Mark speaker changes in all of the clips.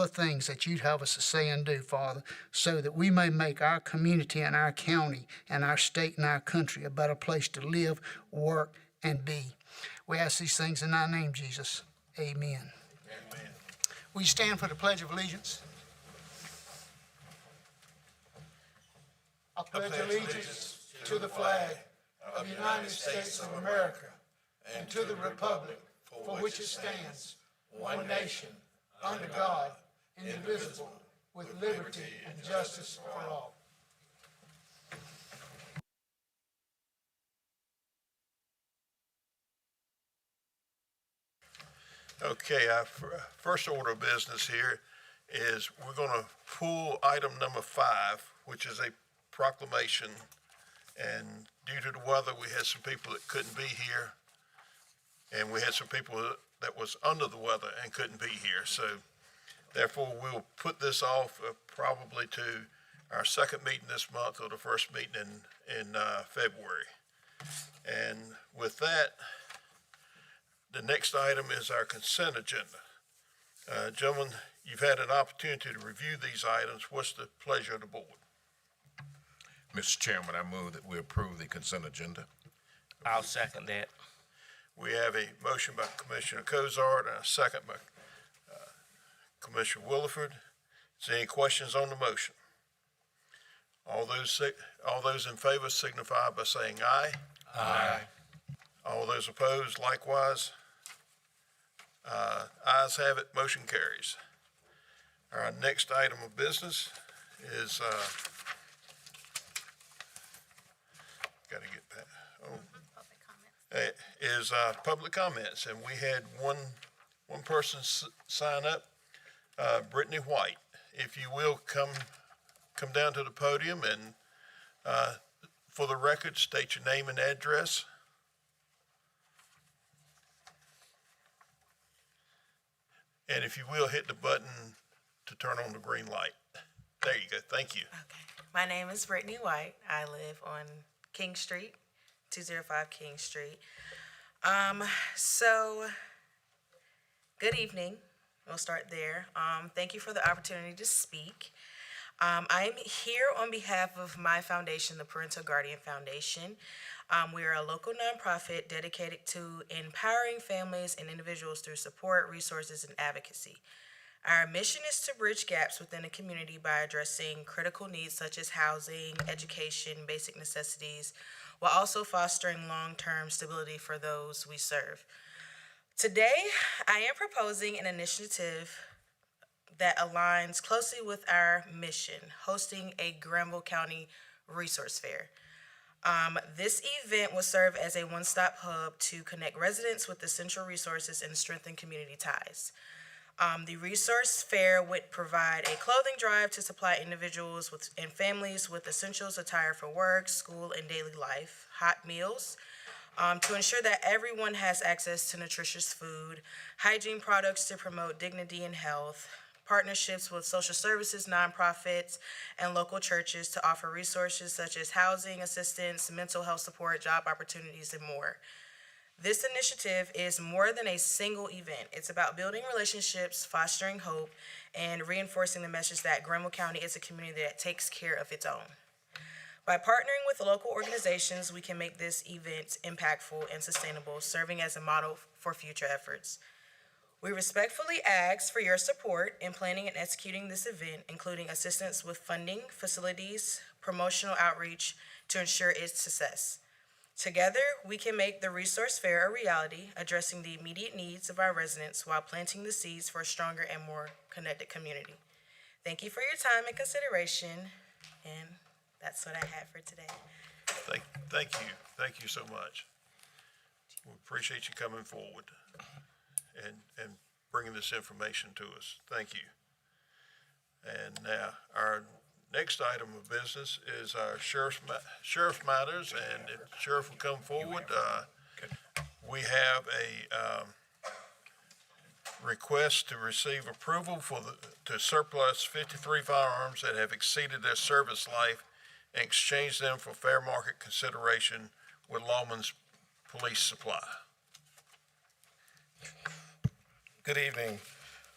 Speaker 1: the things that you'd have us to say and do, Father, so that we may make our community and our county and our state and our country a better place to live, work, and be. We ask these things in thy name, Jesus. Amen.
Speaker 2: Amen.
Speaker 1: Will you stand for the Pledge of Allegiance? I pledge allegiance to the flag of the United States of America and to the republic for which it stands, one nation, under God, indivisible, with liberty and justice for all.
Speaker 2: Okay, our first order of business here is we're going to pull item number 5, which is a proclamation. And due to the weather, we had some people that couldn't be here, and we had some people that was under the weather and couldn't be here. So therefore, we'll put this off probably to our second meeting this month or the first meeting in February. And with that, the next item is our consent agenda. Gentlemen, you've had an opportunity to review these items. What's the pleasure of the board?
Speaker 3: Mr. Chairman, I move that we approve the consent agenda.
Speaker 4: I'll second that.
Speaker 2: We have a motion by Commissioner Cozart and a second by Commissioner Williford. Is there any questions on the motion? All those in favor signify by saying aye.
Speaker 3: Aye.
Speaker 2: All those opposed, likewise. Ayes have it, motion carries. Our next item of business is, gotta get that, is public comments, and we had one person sign up, Brittany White. If you will, come down to the podium and, for the record, state your name and address. And if you will, hit the button to turn on the green light. There you go. Thank you.
Speaker 5: Okay. My name is Brittany White. I live on King Street, 205 King Street. So, good evening. We'll start there. Thank you for the opportunity to speak. I'm here on behalf of my foundation, the Parental Guardian Foundation. We are a local nonprofit dedicated to empowering families and individuals through support, resources, and advocacy. Our mission is to bridge gaps within the community by addressing critical needs such as housing, education, basic necessities, while also fostering long-term stability for those we serve. Today, I am proposing an initiative that aligns closely with our mission, hosting a Granville County Resource Fair. This event will serve as a one-stop hub to connect residents with essential resources and strengthen community ties. The resource fair would provide a clothing drive to supply individuals and families with essentials attire for work, school, and daily life, hot meals, to ensure that everyone has access to nutritious food, hygiene products to promote dignity and health, partnerships with social services, nonprofits, and local churches to offer resources such as housing assistance, mental health support, job opportunities, and more. This initiative is more than a single event. It's about building relationships, fostering hope, and reinforcing the message that Granville County is a community that takes care of its own. By partnering with local organizations, we can make this event impactful and sustainable, serving as a model for future efforts. We respectfully ask for your support in planning and executing this event, including assistance with funding, facilities, promotional outreach to ensure its success. Together, we can make the Resource Fair a reality, addressing the immediate needs of our residents while planting the seeds for a stronger and more connected community. Thank you for your time and consideration, and that's what I have for today.
Speaker 2: Thank you. Thank you so much. We appreciate you coming forward and bringing this information to us. Thank you. And now our next item of business is our sheriff matters, and if the sheriff will come forward, we have a request to receive approval to surplus 53 firearms that have exceeded their service life and exchange them for fair market consideration with Lawman's Police Supply.
Speaker 6: Good evening,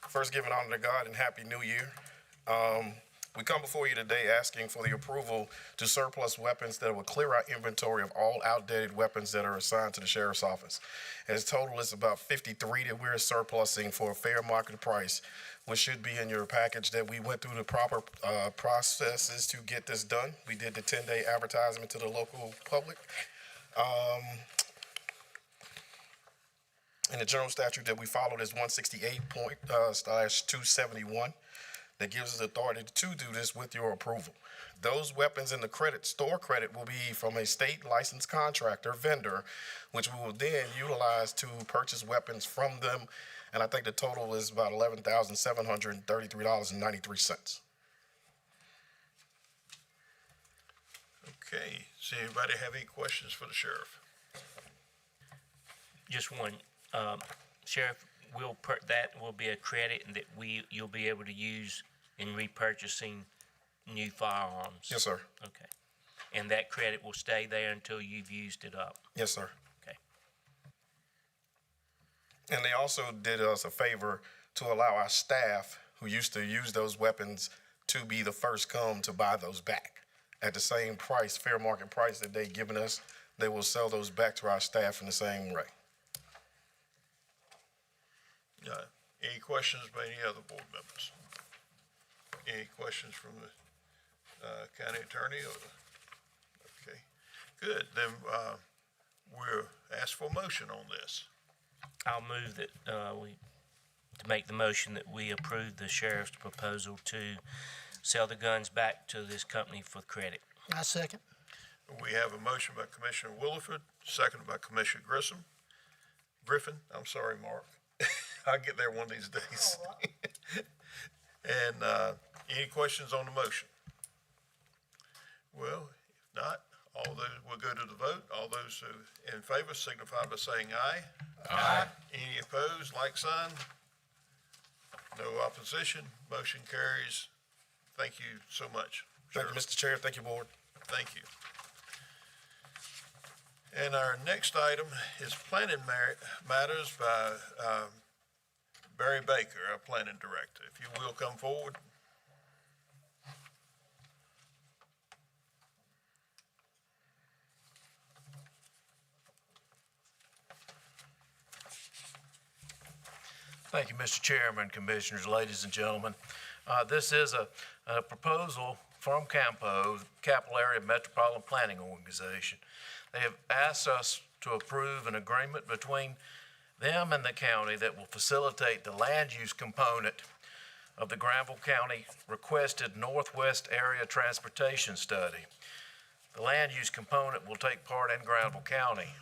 Speaker 6: First, giving honor to God and Happy New Year. We come before you today asking for the approval to surplus weapons that will clear our inventory of all outdated weapons that are assigned to the Sheriff's Office. As total, it's about 53 that we're surplusing for a fair market price, which should be in your package that we went through the proper processes to get this done. We did the 10-day advertisement to the local public. And the general statute that we followed is 168.271 that gives us authority to do this with your approval. Those weapons in the store credit will be from a state licensed contractor vendor, which we will then utilize to purchase weapons from them. And I think the total is about $11,733.93.
Speaker 2: Okay, does anybody have any questions for the sheriff?
Speaker 4: Just one, Sheriff, that will be a credit that you'll be able to use in repurchasing new firearms?
Speaker 6: Yes, sir.
Speaker 4: Okay. And that credit will stay there until you've used it up?
Speaker 6: Yes, sir.
Speaker 4: Okay.
Speaker 6: And they also did us a favor to allow our staff who used to use those weapons to be the first come to buy those back. At the same price, fair market price that they've given us, they will sell those back to our staff in the same way.
Speaker 2: Any questions by any other board members? Any questions from the county attorney? Okay, good. Then we'll ask for a motion on this.
Speaker 4: I'll move that to make the motion that we approve the sheriff's proposal to sell the guns back to this company for credit.
Speaker 1: I second.
Speaker 2: We have a motion by Commissioner Williford, seconded by Commissioner Griffin. I'm sorry, Mark. I'll get there one of these days. And any questions on the motion? Well, if not, we'll go to the vote. All those who in favor signify by saying aye. Aye. Any opposed, like sign? No opposition. Motion carries. Thank you so much.
Speaker 6: Thank you, Mr. Chair. Thank you, Board.
Speaker 2: Thank you. And our next item is planning matters by Barry Baker, our planning director. If you will come forward.
Speaker 7: Thank you, Mr. Chairman, Commissioners, ladies and gentlemen. This is a proposal from CAMPO, Capital Area Metropolitan Planning Organization. They have asked us to approve an agreement between them and the county that will facilitate the land use component of the Granville County requested Northwest Area Transportation Study. The land use component will take part in Granville County.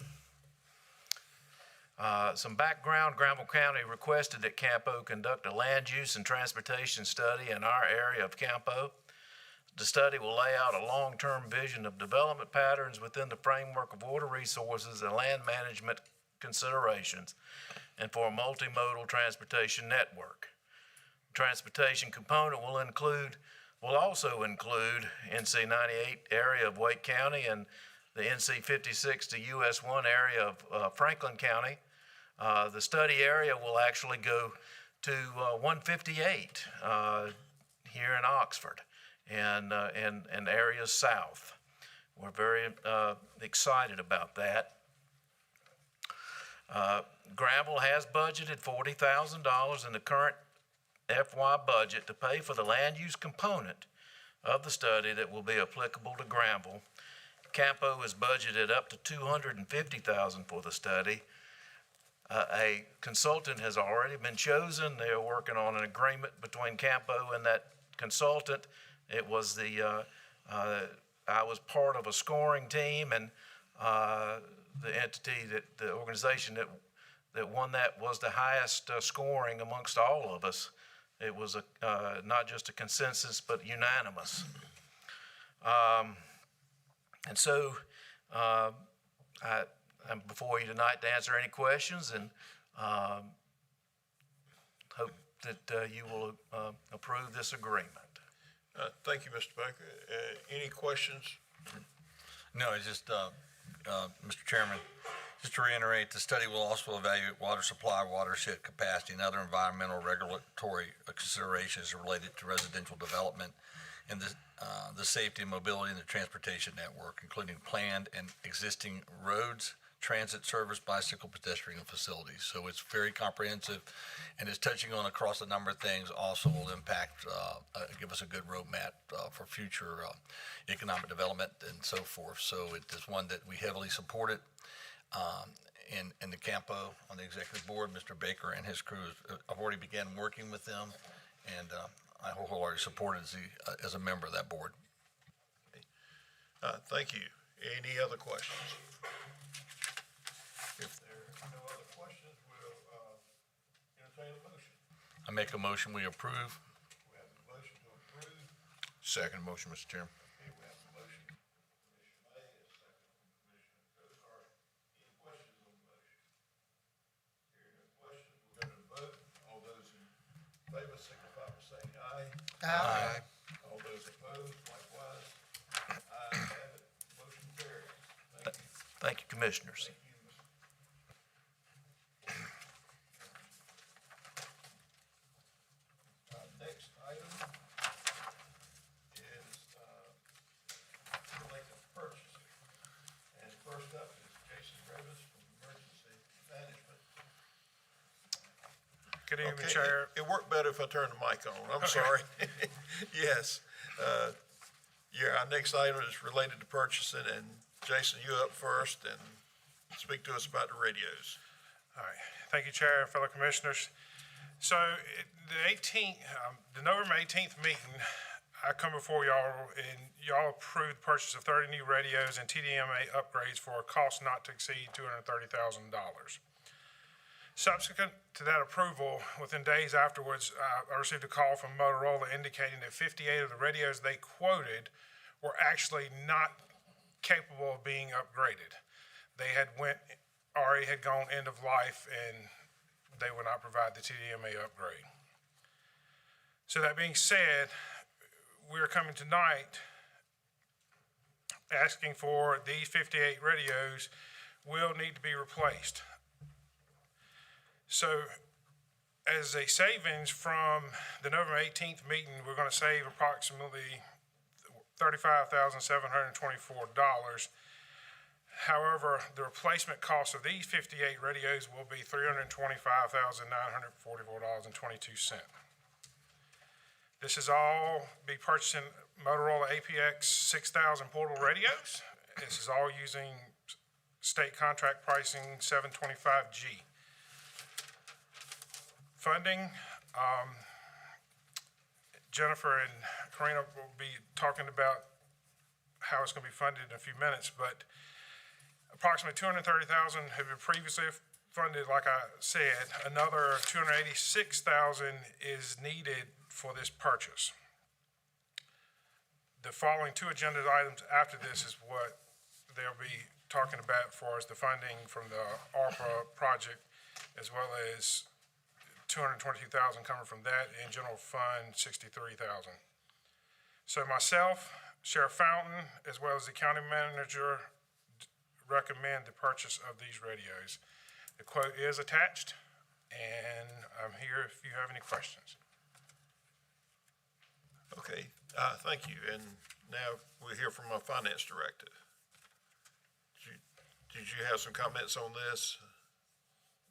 Speaker 7: Some background: Granville County requested that CAMPO conduct a land use and transportation study in our area of CAMPO. The study will lay out a long-term vision of development patterns within the framework of water resources and land management considerations, and for a multimodal transportation network. The transportation component will also include NC 98 area of Wake County and the NC 56 to US 1 area of Franklin County. The study area will actually go to 158 here in Oxford and areas south. We're very excited about that. Granville has budgeted $40,000 in the current FY budget to pay for the land use component of the study that will be applicable to Granville. CAMPO is budgeted up to $250,000 for the study. A consultant has already been chosen. They are working on an agreement between CAMPO and that consultant. It was I was part of a scoring team, and the organization that won that was the highest scoring amongst all of us. It was not just a consensus, but unanimous. And so I'm before you tonight to answer any questions, and hope that you will approve this agreement.
Speaker 2: Thank you, Mr. Baker. Any questions?
Speaker 8: No, it's just, Mr. Chairman, Just to reiterate, the study will also evaluate water supply, watershed capacity, and other environmental regulatory considerations related to residential development and the safety and mobility in the transportation network, including planned and existing roads, transit service, bicycle, pedestrian facilities. So it's very comprehensive and is touching on across a number of things. Also will impact, give us a good roadmap for future economic development and so forth. So it is one that we heavily supported. In the CAMPO on the executive board, Mr. Baker and his crew, I've already began working with them, and I wholeheartedly support it as a member of that board.
Speaker 2: Thank you. Any other questions? If there are no other questions, we'll entertain a motion.
Speaker 8: I make a motion, we approve.
Speaker 2: We have a motion to approve.
Speaker 3: Second motion, Mr. Chairman.
Speaker 2: Okay, we have a motion from Commissioner May, a second from Commissioner Cosar. Any questions on the motion? Hearing no questions, we'll go to the vote. All those in favor signify by saying aye.
Speaker 1: Aye.
Speaker 2: All those opposed, likewise. Ayes have it. Motion carries. Thank you.
Speaker 7: Thank you, Commissioners.
Speaker 2: Thank you, next item is related to purchasing. And first up is Jason Revis from Emergency Management.
Speaker 9: Good evening,
Speaker 2: Okay,
Speaker 9: Chair.
Speaker 2: It worked better if I turned the mic on. I'm sorry. Yes. Our next item is related to purchasing, and Jason, you up first and speak to us about the radios.
Speaker 9: All right. Thank you, Chair and fellow Commissioners. So the November 18th meeting, I come before y'all and y'all approved the purchase of 30 new radios and TDMA upgrades for a cost not to exceed $230,000. Subsequent to that approval, within days afterwards, I received a call from Motorola indicating that 58 of the radios they quoted were actually not capable of being upgraded. They already had gone end of life and they would not provide the TDMA upgrade. So that being said, we are coming tonight asking for these 58 radios will need to be replaced. So as a savings from the November 18th meeting, we're going to save approximately $35,724. However, the replacement cost of these 58 radios will be $325,944.22. This is all be purchasing Motorola APX 6000 portable radios. This is all using state contract pricing 725G. Funding, Jennifer and Karina will be talking about how it's going to be funded in a few minutes, but approximately $230,000 have been previously funded, like I said. Another $286,000 is needed for this purchase. The following two agenda items after this is what they'll be talking about as far as the funding from the ARPA project, as well as $222,000 coming from that, and general fund $63,000. So myself, Sheriff Fountain, as well as the county manager, recommend the purchase of these radios. The quote is attached, and I'm here if you have any questions.
Speaker 2: Okay, thank you. And now we'll hear from our finance director. Did you have some comments on this?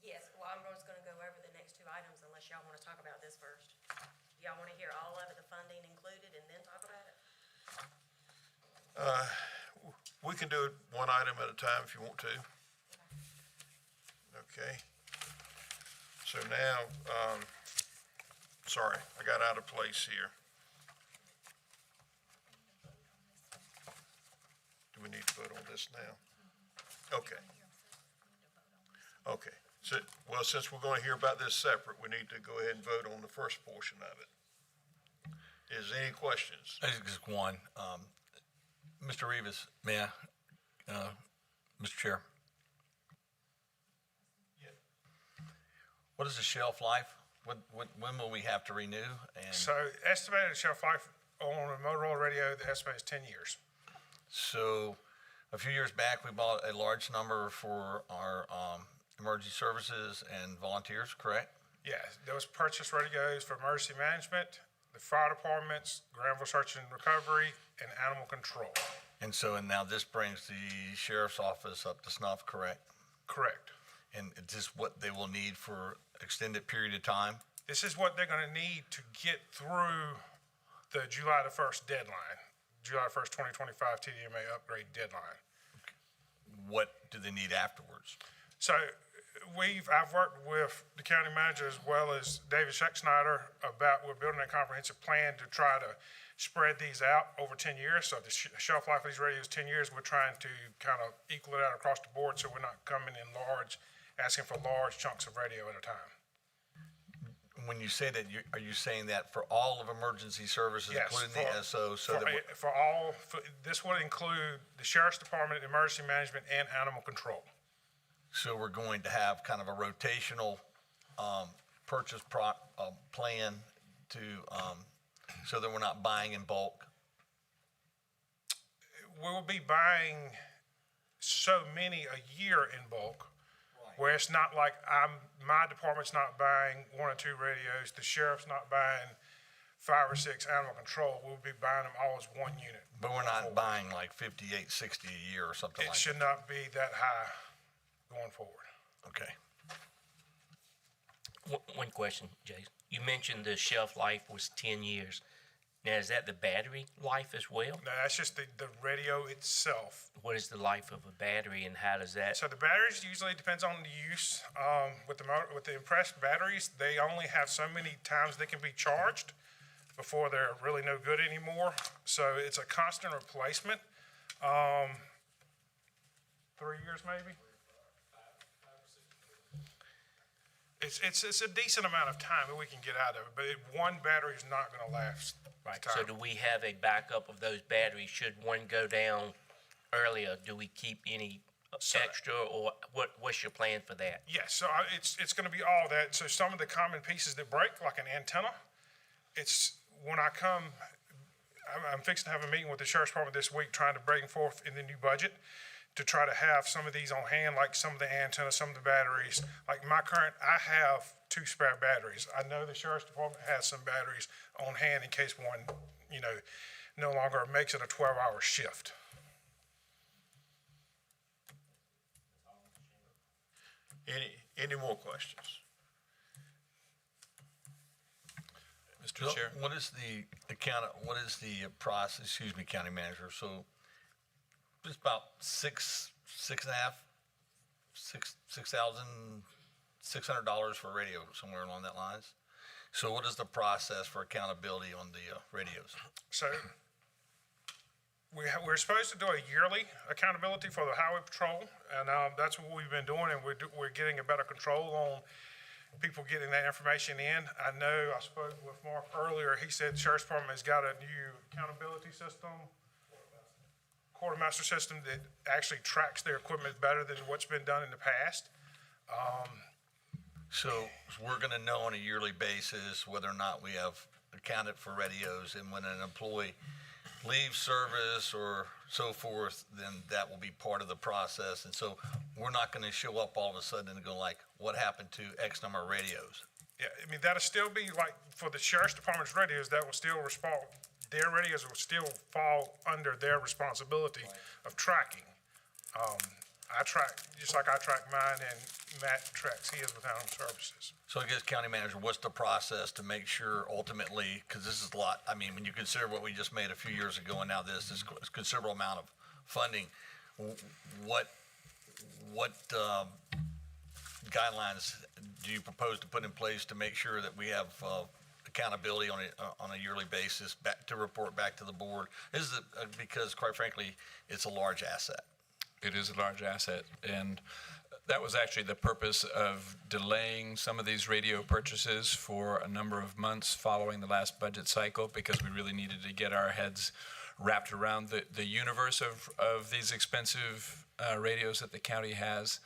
Speaker 10: Yes, well, I'm just gonna go over the next two items unless y'all wanna talk about this first. Do y'all wanna hear all of it, the funding included, and then talk about it?
Speaker 2: We can do it one item at a time if you want to. Okay. So now, sorry, I got out of place here. Do we need to vote on this now? Okay. Okay. So, well, since we're going to hear about this separate, we need to go ahead and vote on the first portion of it. Is there any questions?
Speaker 8: Just one. Mr. Rivas, may I? Mr. Chair?
Speaker 2: Yeah.
Speaker 8: What is the shelf life? When will we have to renew? And
Speaker 9: So estimated shelf life on a Motorola radio, the estimate is 10 years.
Speaker 8: so A few years back, we bought a large number for our emergency services and volunteers, correct?
Speaker 9: Yes, those purchase radios for emergency management, the fire departments, Granville Search and Recovery, and animal control.
Speaker 8: And so, and now this brings the sheriff's office up to snuff, correct?
Speaker 9: Correct.
Speaker 8: And is this what they will need for extended period of time?
Speaker 9: This is what they're gonna need to get through the July the 1st deadline, July 1st, 2025 TDMA upgrade deadline.
Speaker 8: What do they need afterwards?
Speaker 9: So I've worked with the county manager as well as David Scheck-Snyder about, we're building a comprehensive plan to try to spread these out over 10 years. So the shelf life of these radios is 10 years. We're trying to kind of equal it out across the board so we're not coming in large, asking for large chunks of radio at a time.
Speaker 8: When you say that, are you saying that for all of emergency services,
Speaker 9: Yes,
Speaker 8: including the SO?
Speaker 9: This would include the sheriff's department, emergency management, and animal control.
Speaker 8: So we're going to have kind of a rotational purchase plan to, so that we're not buying in bulk?
Speaker 9: We'll be buying so many a year in bulk, where it's not like my department's not buying 1 or 2 radios, the sheriff's not buying 5 or 6 animal control. We'll be buying them all as one unit.
Speaker 8: But we're not buying like 58, 60 a year or something like
Speaker 9: It
Speaker 8: that?
Speaker 9: should not be that high going forward.
Speaker 8: Okay.
Speaker 4: One question, Jason. You mentioned the shelf life was 10 years. Now, is that the battery life as well?
Speaker 9: No, that's just the radio itself.
Speaker 4: What is the life of a battery and how does that?
Speaker 9: So the batteries usually depends on the use. With the impressed batteries, they only have so many times they can be charged before they're really no good anymore. So it's a constant replacement. 3 years maybe. It's a decent amount of time that we can get out of it, but one battery is not going to last.
Speaker 4: Right, so do we have a backup of those batteries? Should one go down earlier, do we keep any extra, or what's your plan for that?
Speaker 9: Yes, so it's going to be all that. So some of the common pieces that break, like an antenna, it's when I come, I'm fixing to have a meeting with the sheriff's department this week, trying to bring forth in the new budget to try to have some of these on hand, like some of the antennas, some of the batteries. Like I have 2 spare batteries. I know the sheriff's department has some batteries on hand in case one, no longer makes it a 12-hour shift.
Speaker 2: Any more questions?
Speaker 8: Mr. Chair? What is the process, County Manager? So it's about $6,600 for a radio, somewhere along that lines. So what is the process for accountability on the radios?
Speaker 9: So we're supposed to do a yearly accountability for the highway patrol, and that's what we've been doing, and we're getting a better control on people getting that information in. I know I spoke with Mark earlier. He said the sheriff's department has got a new accountability system, quartermaster system that actually tracks their equipment better than what's been done in the past.
Speaker 8: So we're going to know on a yearly basis whether or not we have accounted for radios, and when an employee leaves service or so forth, then that will be part of the process. And so we're not going to show up all of a sudden and go like, what happened to X number of radios?
Speaker 9: Yeah, I mean, that'll still be like, for the sheriff's department's radios, that will still their radios will still fall under their responsibility of tracking. I track, just like I track mine, and Matt tracks his with Animal Services.
Speaker 8: So I guess, County Manager, what's the process to make sure ultimately, because this is a lot, I mean, when you consider what we just made a few years ago and now this is a considerable amount of funding, what guidelines do you propose to put in place to make sure that we have accountability on a yearly basis to report back to the board? This is because, quite frankly, it's a large asset.
Speaker 11: It is a large asset, and that was actually the purpose of delaying some of these radio purchases for a number of months following the last budget cycle, because we really needed to get our heads wrapped around the universe of these expensive radios that the county has.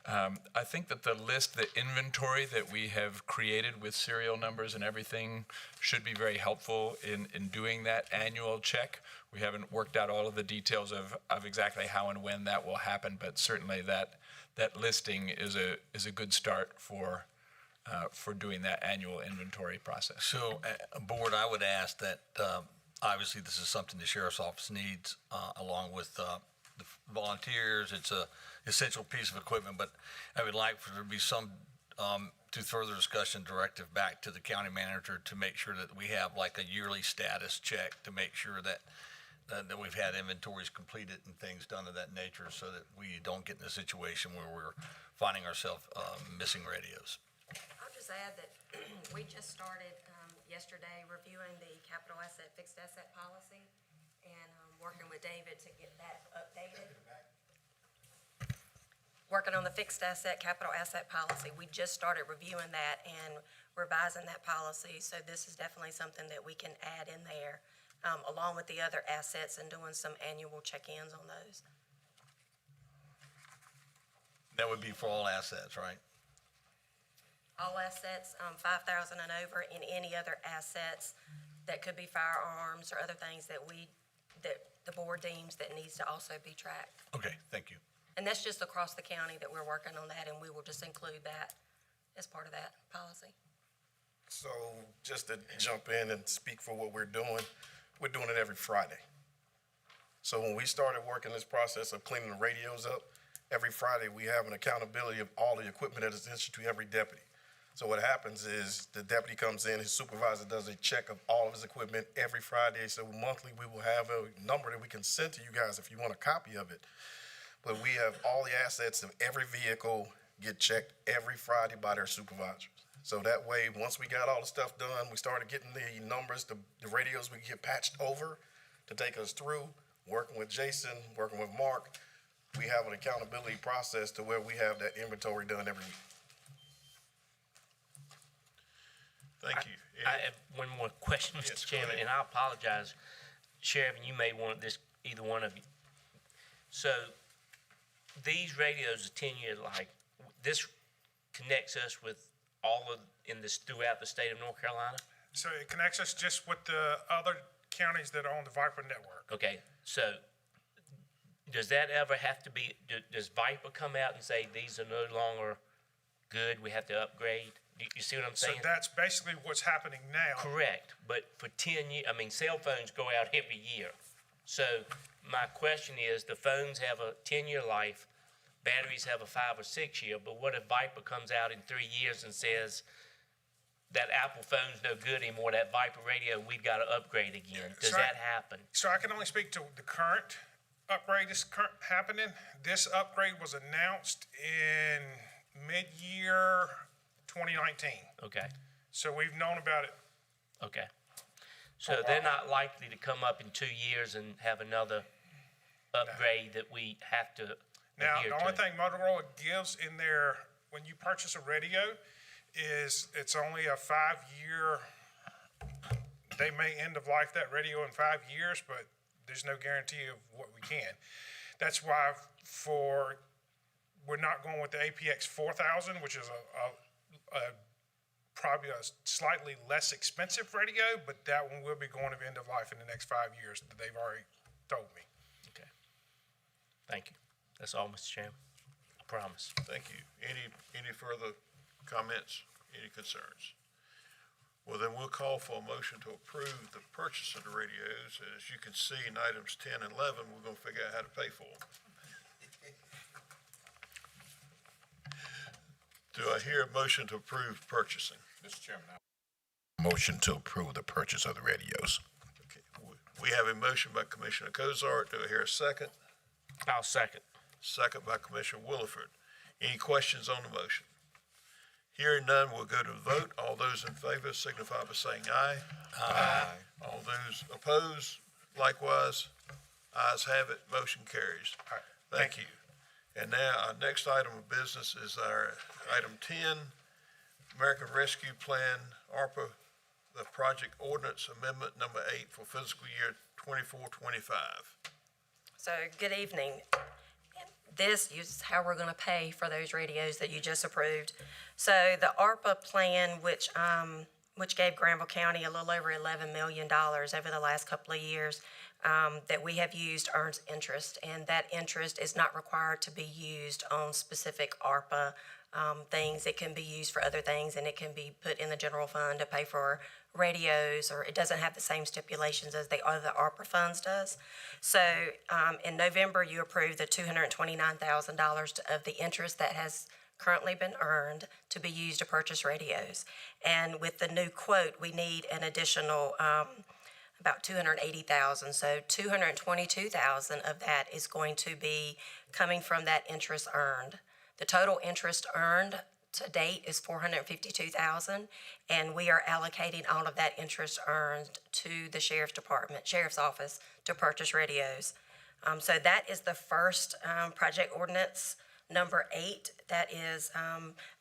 Speaker 11: I think that the list, the inventory that we have created with serial numbers and everything should be very helpful in doing that annual check. We haven't worked out all of the details of exactly how and when that will happen, but certainly that listing is a good start for doing that annual inventory process.
Speaker 8: So, Board, I would ask that, obviously, this is something the Sheriff's Office needs, along with the volunteers. It's a essential piece of equipment, but I would like for there to be some, to further discussion, directive back to the county manager to make sure that we have like a yearly status check to make sure that we've had inventories completed and things done of that nature, so that we don't get in a situation where we're finding ourselves missing radios.
Speaker 10: I'll just add that we just started yesterday reviewing the capital asset, fixed asset policy, and working with David to get that updated. Working on the fixed asset, capital asset policy. We just started reviewing that and revising that policy, so this is definitely something that we can add in there, along with the other assets, and doing some annual check-ins on those.
Speaker 8: That would be for all assets, right?
Speaker 10: All assets, 5,000 and over, and any other assets that could be firearms or other things that the board deems that needs to also be tracked.
Speaker 8: Okay, thank you.
Speaker 10: And that's just across the county that we're working on that, and we will just include that as part of that policy.
Speaker 6: So just to jump in and speak for what we're doing it every Friday. So when we started working this process of cleaning the radios up, every Friday we have an accountability of all the equipment that is issued to every deputy. So what happens is the deputy comes in, his supervisor does a check of all of his equipment every Friday. So monthly we will have a number that we can send to you guys if you want a copy of it. But we have all the assets of every vehicle get checked every Friday by their supervisors. So that way, once we got all the stuff done, we started getting the numbers, the radios we get patched over to take us through, working with Jason, working with Mark. We have an accountability process to where we have that inventory done every week.
Speaker 2: Thank you.
Speaker 4: I have one more question,
Speaker 2: Yes,
Speaker 4: Mr.
Speaker 2: go
Speaker 4: Chairman,
Speaker 2: ahead.
Speaker 4: and I apologize, Sheriff, and you may want this, either one of you. So these radios are 10-year life. This connects us with all of, throughout the state of North Carolina?
Speaker 9: So it connects us just with the other counties that are on the Viper network.
Speaker 4: Okay, so does that ever have to be, does Viper come out and say, these are no longer good, we have to upgrade? You see what I'm
Speaker 9: So
Speaker 4: saying?
Speaker 9: that's basically what's happening now.
Speaker 4: Correct, but for 10 years, I mean, cell phones go out every year. So my question is, the phones have a 10-year life, batteries have a 5 or 6 year, but what if Viper comes out in 3 years and says, that Apple phone's no good anymore, that Viper radio, we've got to upgrade again? Does
Speaker 9: So
Speaker 4: that happen?
Speaker 9: So I can only speak to the current upgrade that's happening. This upgrade was announced in mid-year 2019.
Speaker 4: Okay,
Speaker 9: So we've known about it.
Speaker 4: okay. So they're not likely to come up in 2 years and have another upgrade that we have to
Speaker 9: Now,
Speaker 4: adhere
Speaker 9: the only
Speaker 4: to?
Speaker 9: thing Motorola gives in their, when you purchase a radio, is it's only a 5-year, they may end of life that radio in 5 years, but there's no guarantee of what we can. That's why we're not going with the APX 4000, which is probably a slightly less expensive radio, but that one will be going to end of life in the next 5 years, that they've already told me.
Speaker 4: Okay. Thank you. That's all, Mr. Chairman. I promise.
Speaker 2: Thank you. Any further comments, any concerns? Well, then we'll call for a motion to approve the purchase of the radios. As you can see in items 10 and 11, we're going to figure out how to pay for them. Do I hear a motion to approve purchasing?
Speaker 3: Mr. Chairman, motion to approve the purchase of the radios.
Speaker 2: Okay. We have a motion by Commissioner Cozart. Do I hear a second?
Speaker 4: I'll second.
Speaker 2: Second by Commissioner Williford. Any questions on the motion? Hearing none, we'll go to the vote. All those in favor signify by saying aye. Aye. All those opposed, likewise. Ayes have it, motion carries. Thank you. And now, our next item of business is our item 10, American Rescue Plan, ARPA, the Project Ordinance Amendment Number 8 for fiscal year 24-25.
Speaker 10: So, good evening. this is how we're gonna pay for those radios that you just approved. So the ARPA plan, which gave Granville County a little over $11 million over the last couple of years, that we have used earns interest, and that interest is not required to be used on specific ARPA things. It can be used for other things, and it can be put in the general fund to pay for radios, or it doesn't have the same stipulations as the other ARPA funds does. So in November, you approved the $229,000 of the interest that has currently been earned to be used to purchase radios. And with the new quote, we need an additional about $280,000. So $222,000 of that is going to be coming from that interest earned. The total interest earned to date is $452,000, and we are allocating all of that interest earned to the sheriff's office to purchase radios. So that is the first project ordinance, number 8, that is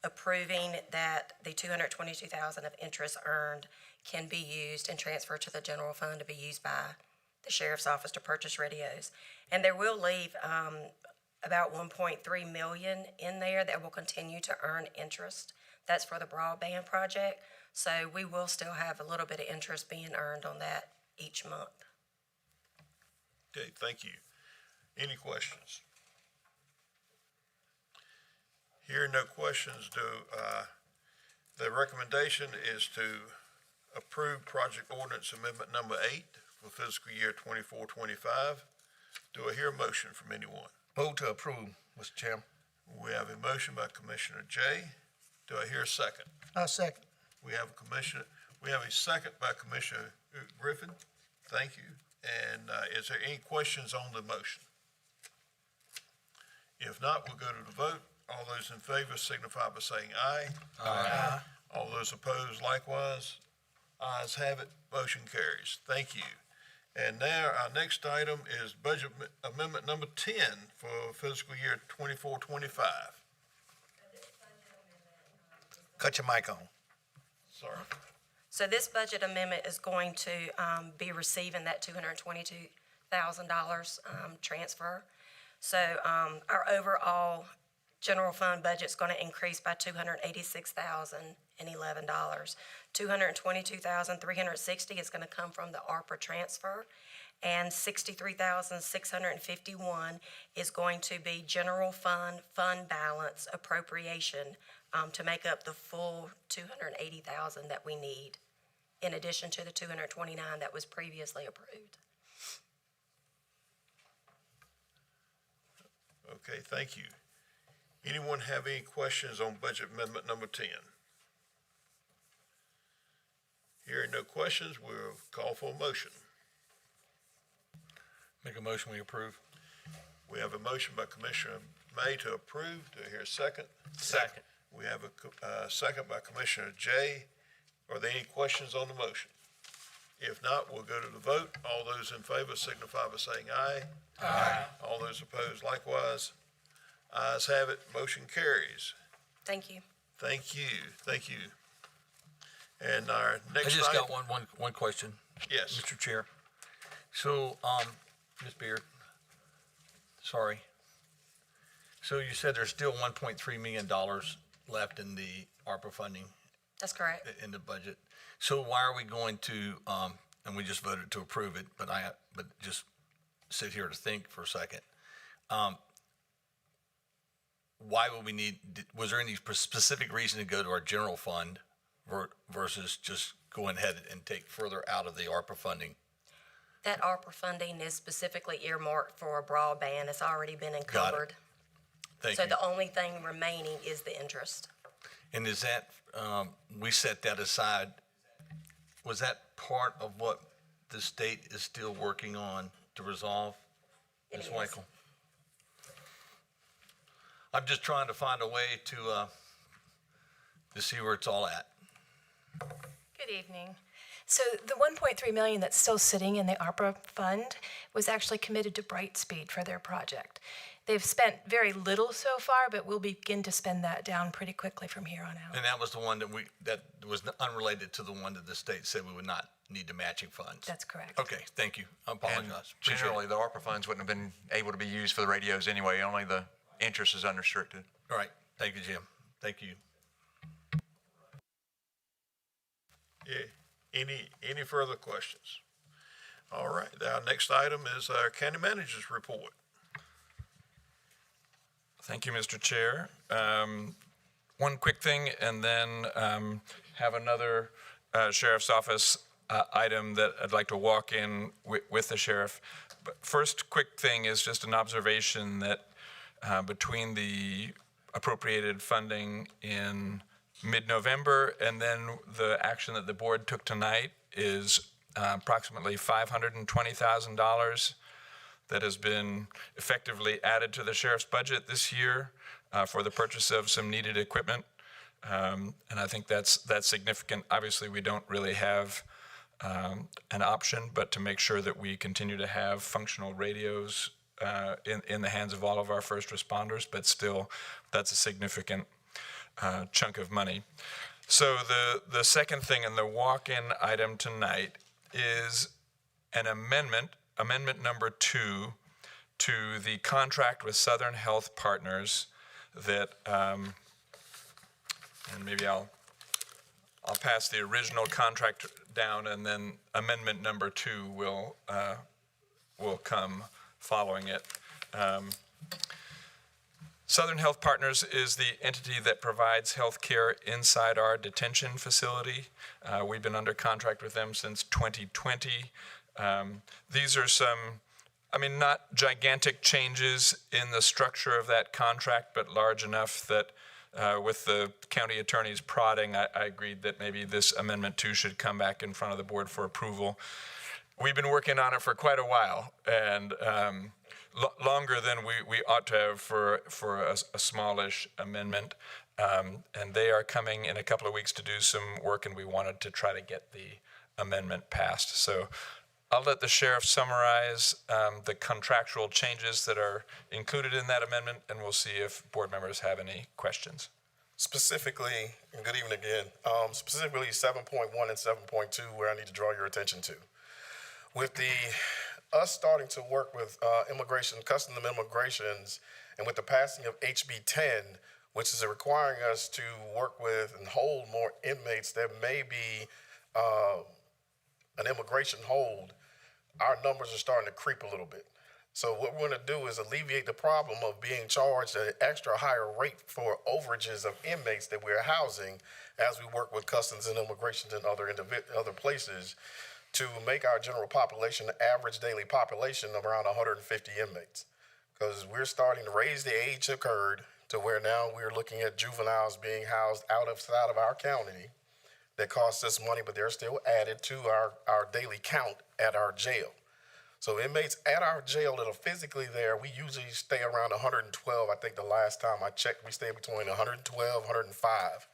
Speaker 10: approving that the $222,000 of interest earned can be used and transferred to the general fund to be used by the sheriff's office to purchase radios. And there will leave about $1.3 million in there that will continue to earn interest. That's for the broadband project. So we will still have a little bit of interest being earned on that each month.
Speaker 2: Okay, thank you. Any questions? Hearing no questions, the recommendation is to approve project ordinance amendment number 8 for fiscal year 24-25. Do I hear a motion from anyone?
Speaker 6: Move to approve, Mr. Chairman.
Speaker 2: We have a motion by Commissioner Jay. Do I hear a second?
Speaker 1: I'll second.
Speaker 2: We have a second by Commissioner Griffin. Thank you. And is there any questions on the motion? If not, we'll go to the vote. All those in favor signify by saying aye. Aye. All those opposed likewise. Ayes have it. Motion carries. Thank you. And now our next item is budget amendment number 10 for fiscal year 24-25.
Speaker 6: Cut your mic on.
Speaker 2: Sorry.
Speaker 10: So this budget amendment is going to be receiving that $222,000 transfer. So our overall general fund budget's going to increase by $286,011. $222,360 is going to come from the ARPA transfer, and $63,651 is going to be general fund balance appropriation to make up the full $280,000 that we need, in addition to the $229,000 that was previously approved.
Speaker 2: Okay, thank you. Anyone have any questions on budget amendment number 10? Hearing no questions, we'll call for a motion.
Speaker 8: Make a motion, we approve.
Speaker 2: We have a motion by Commissioner May to approve. Do I hear a second?
Speaker 4: Second.
Speaker 2: We have a second by Commissioner Jay. Are there any questions on the motion? If not, we'll go to the vote. All those in favor signify by saying aye. Aye. All those opposed likewise. Ayes have it. Motion carries.
Speaker 10: Thank you.
Speaker 2: Thank you. Thank you. And our
Speaker 8: I
Speaker 2: next
Speaker 8: just
Speaker 2: item.
Speaker 8: got one question.
Speaker 2: Yes.
Speaker 8: Mr. Chair. So, Ms. Beard, sorry. So you said there's still $1.3 million left in the ARPA funding
Speaker 10: That's correct.
Speaker 8: in the budget. So why are we going to, and we just voted to approve it, but just sit here to think for a second. Why would we need, was there any specific reason to go to our general fund versus just going ahead and take further out of the ARPA funding?
Speaker 10: That ARPA funding is specifically earmarked for broadband. It's already been encumbered.
Speaker 8: Thank
Speaker 10: So
Speaker 8: you.
Speaker 10: the only thing remaining is the interest.
Speaker 8: And is that, we set that aside, was that part of what the state is still working on to resolve?
Speaker 10: It
Speaker 8: Ms.
Speaker 10: is.
Speaker 8: Wankel? I'm just trying to find a way to see where it's all at.
Speaker 12: Good evening. So the 1.3 million that's still sitting in the ARPA fund was actually committed to Brightspeed for their project. They've spent very little so far, but we'll begin to spend that down pretty quickly from here on out.
Speaker 8: And that was the one that was unrelated to the one that the state said we would not need the matching funds.
Speaker 12: That's correct.
Speaker 8: Okay, thank you. I apologize.
Speaker 13: And
Speaker 8: Appreciate
Speaker 13: generally,
Speaker 8: it.
Speaker 13: the ARPA funds wouldn't have been able to be used for the radios anyway, only the interest is unrestricted.
Speaker 8: All right, thank you, Jim. Thank you.
Speaker 2: Yeah, any further questions? All right, our next item is our county manager's report.
Speaker 11: Thank you, Mr. Chair. One quick thing, and then have another sheriff's office item that I'd like to walk in with the sheriff. But first quick thing is just an observation that between the appropriated funding in mid-November and then the action that the board took tonight is approximately $520,000 that has been effectively added to the sheriff's budget this year for the purchase of some needed equipment. And I think that's significant. Obviously, we don't really have an option, but to make sure that we continue to have functional radios in the hands of all of our first responders, but still, that's a significant chunk of money. So the second thing in the walk-in item tonight is an amendment number 2 to the contract with Southern Health Partners that, and maybe I'll pass the original contract down, and then amendment number 2 will come following it. Southern Health Partners is the entity that provides health care inside our detention facility. We've been under contract with them since 2020. These are some, not gigantic changes in the structure of that contract, but large enough that with the county attorney's prodding, I agreed that maybe this Amendment 2 should come back in front of the board for approval. We've been working on it for quite a while, and longer than we ought to have for a smallish amendment. And they are coming in a couple of weeks to do some work, and we wanted to try to get the amendment passed. So I'll let the sheriff summarize the contractual changes that are included in that amendment, and we'll see if board members have any questions.
Speaker 6: Specifically, and good evening again, specifically 7.1 and 7.2, where I need to draw your attention to. With us starting to work with customs and immigrations, and with the passing of HB 10, which is requiring us to work with and hold more inmates that may be an immigration hold, our numbers are starting to creep a little bit. So what we're going to do is alleviate the problem of being charged an extra higher rate for overages of inmates that we're housing as we work with customs and immigration and other places to make our general population, the average daily population, of around 150 inmates. Because we're starting to raise the age occurred to where now we're looking at juveniles being housed outside of our county that costs us money, but they're still added to our daily count at our jail. So inmates at our jail that are physically there, we usually stay around 112. I think the last time I checked, we stay between 112, 105.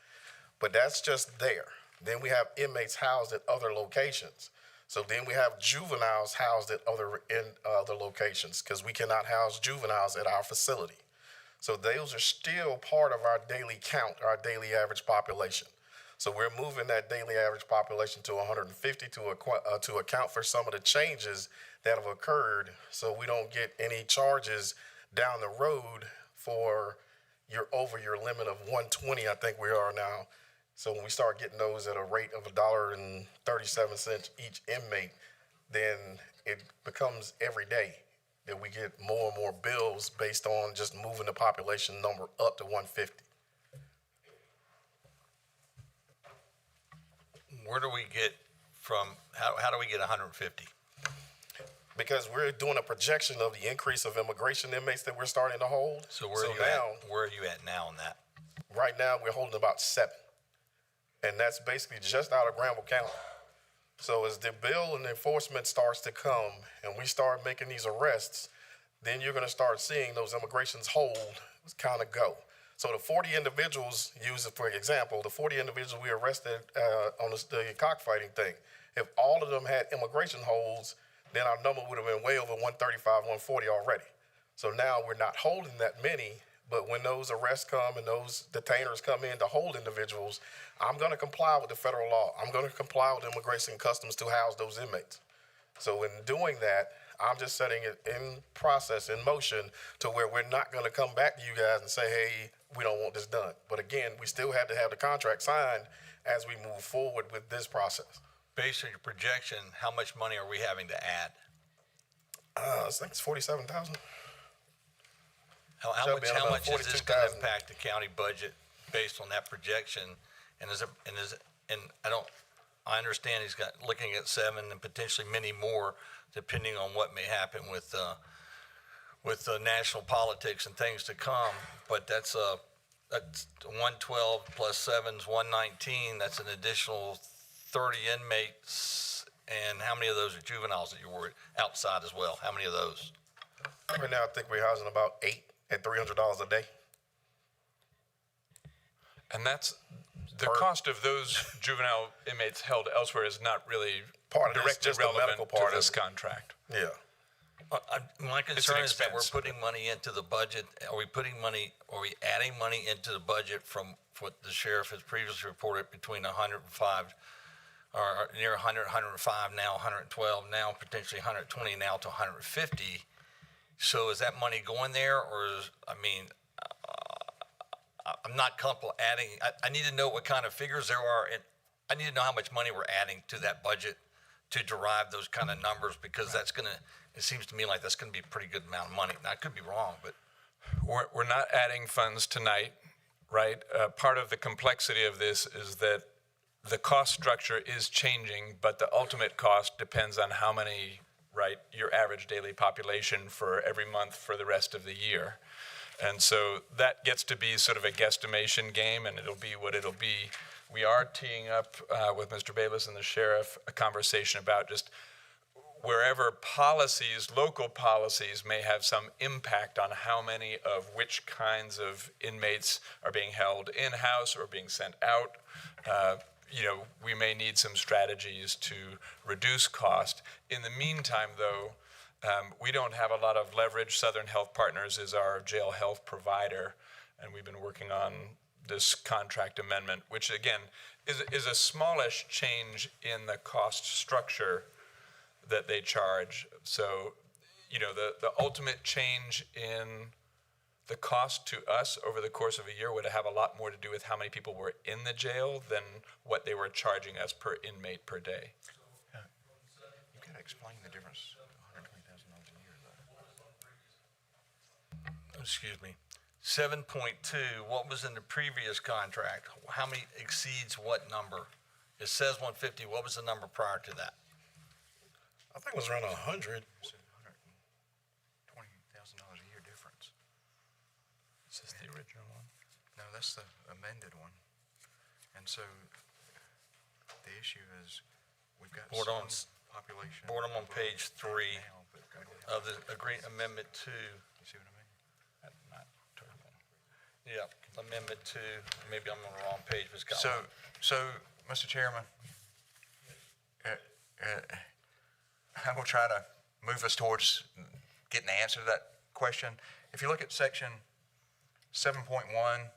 Speaker 6: But that's just there. Then we have inmates housed at other locations. So then we have juveniles housed at other locations, because we cannot house juveniles at our facility. So those are still part of our daily count, our daily average population. So we're moving that daily average population to 150 to account for some of the changes that have occurred, so we don't get any charges down the road for you're over your limit of 120, I think we are now. So when we start getting those at a rate of $1.37 each inmate, then it becomes every day that we get more and more bills based on just moving the population number up to 150.
Speaker 8: Where do we get from, how do we get 150?
Speaker 6: Because we're doing a projection of the increase of immigration inmates that we're starting to hold.
Speaker 8: So where are you at now on that?
Speaker 6: Right now, we're holding about 7. And that's basically just out of Granville County. So as the bill and enforcement starts to come and we start making these arrests, then you're going to start seeing those immigrations hold kind of go. So the 40 individuals, for example, the 40 individuals we arrested on the cockfighting thing, if all of them had immigration holds, then our number would have been way over 135, 140 already. So now we're not holding that many, but when those arrests come and those detainers come in to hold individuals, I'm going to comply with the federal law. I'm going to comply with Immigration and Customs to house those inmates. So in doing that, I'm just setting it in process, in motion, to where we're not going to come back to you guys and say, hey, we don't want this done. But again, we still had to have the contract signed as we move forward with this process.
Speaker 8: Based on your projection, how much money are we having to add?
Speaker 6: I think it's 47,000.
Speaker 8: How much is this going to impact the county budget based on that projection? And I understand he's looking at 7 and potentially many more, depending on what may happen with the national politics and things to come. But that's 112 plus 7 is 119. That's an additional 30 inmates. And how many of those are juveniles that you're worried outside as well? How many of those?
Speaker 6: Right now, I think we're housing about 8 at $300 a day.
Speaker 11: And that's, the cost of those juvenile inmates held elsewhere is not really directly relevant to this contract.
Speaker 6: Yeah.
Speaker 8: My concern is that we're putting money into the budget. Are we adding money into the budget from what the sheriff has previously reported between 105 or near 100, 105 now, 112 now, potentially 120 now to 150? So is that money going there, or I'm not comfortable adding. I need to know what kind of figures there are, and I need to know how much money we're adding to that budget to derive those kind of numbers, because it seems to me like that's going to be a pretty good amount of money. Now, I could be wrong, but.
Speaker 11: We're not adding funds tonight, right? Part of the complexity of this is that the cost structure is changing, but the ultimate cost depends on how many, right, your average daily population for every month for the rest of the year. And so that gets to be sort of a guesstimation game, and it'll be what it'll be. We are teeing up with Mr. Bayless and the sheriff a conversation about just wherever policies, local policies, may have some impact on how many of which kinds of inmates are being held in-house or being sent out. We may need some strategies to reduce cost. In the meantime, though, we don't have a lot of leverage. Southern Health Partners is our jail health provider, and we've been working on this contract amendment, which again is a smallish change in the cost structure that they charge. So, the ultimate change in the cost to us over the course of a year would have a lot more to do with how many people were in the jail than what they were charging us per inmate per day.
Speaker 3: You got to explain the difference. $120,000 a year, though.
Speaker 8: Excuse me. 7.2, what was in the previous contract? How many exceeds what number? It says 150. What was the number prior to that?
Speaker 6: I think it was around 100.
Speaker 3: $120,000 a year difference.
Speaker 11: Is this the original one?
Speaker 3: No, that's the amended one. And so the issue is we've got some population.
Speaker 8: Board, I'm on page 3 of the amendment 2.
Speaker 3: You see what I mean?
Speaker 11: Not totally.
Speaker 8: Yeah, amendment 2. Maybe I'm on the wrong page.
Speaker 3: So, Mr. Chairman, I will try to move us towards getting the answer to that question. If you look at section 7.1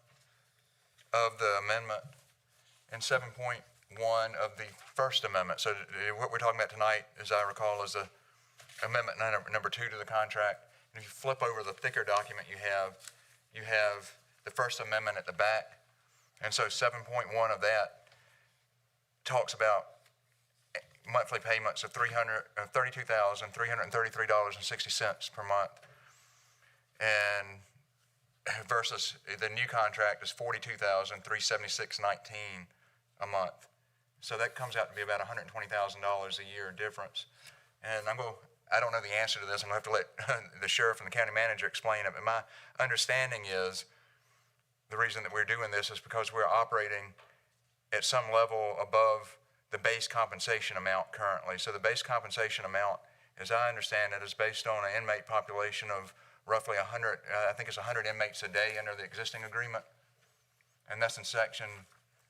Speaker 3: of the amendment and 7.1 of the first amendment, so what we're talking about tonight, as I recall, is the amendment number 2 to the contract. And if you flip over the thicker document you have the first amendment at the back. And so 7.1 of that talks about monthly payments of $32,333.60 per month, and versus the new contract is $42,376.19 a month. So that comes out to be about $120,000 a year difference. And I don't know the answer to this. I'm going to have to let the sheriff and the county manager explain it. But my understanding is the reason that we're doing this is because we're operating at some level above the base compensation amount currently. So the base compensation amount, as I understand it, is based on an inmate population of roughly 100, I think it's 100 inmates a day under the existing agreement. And that's in section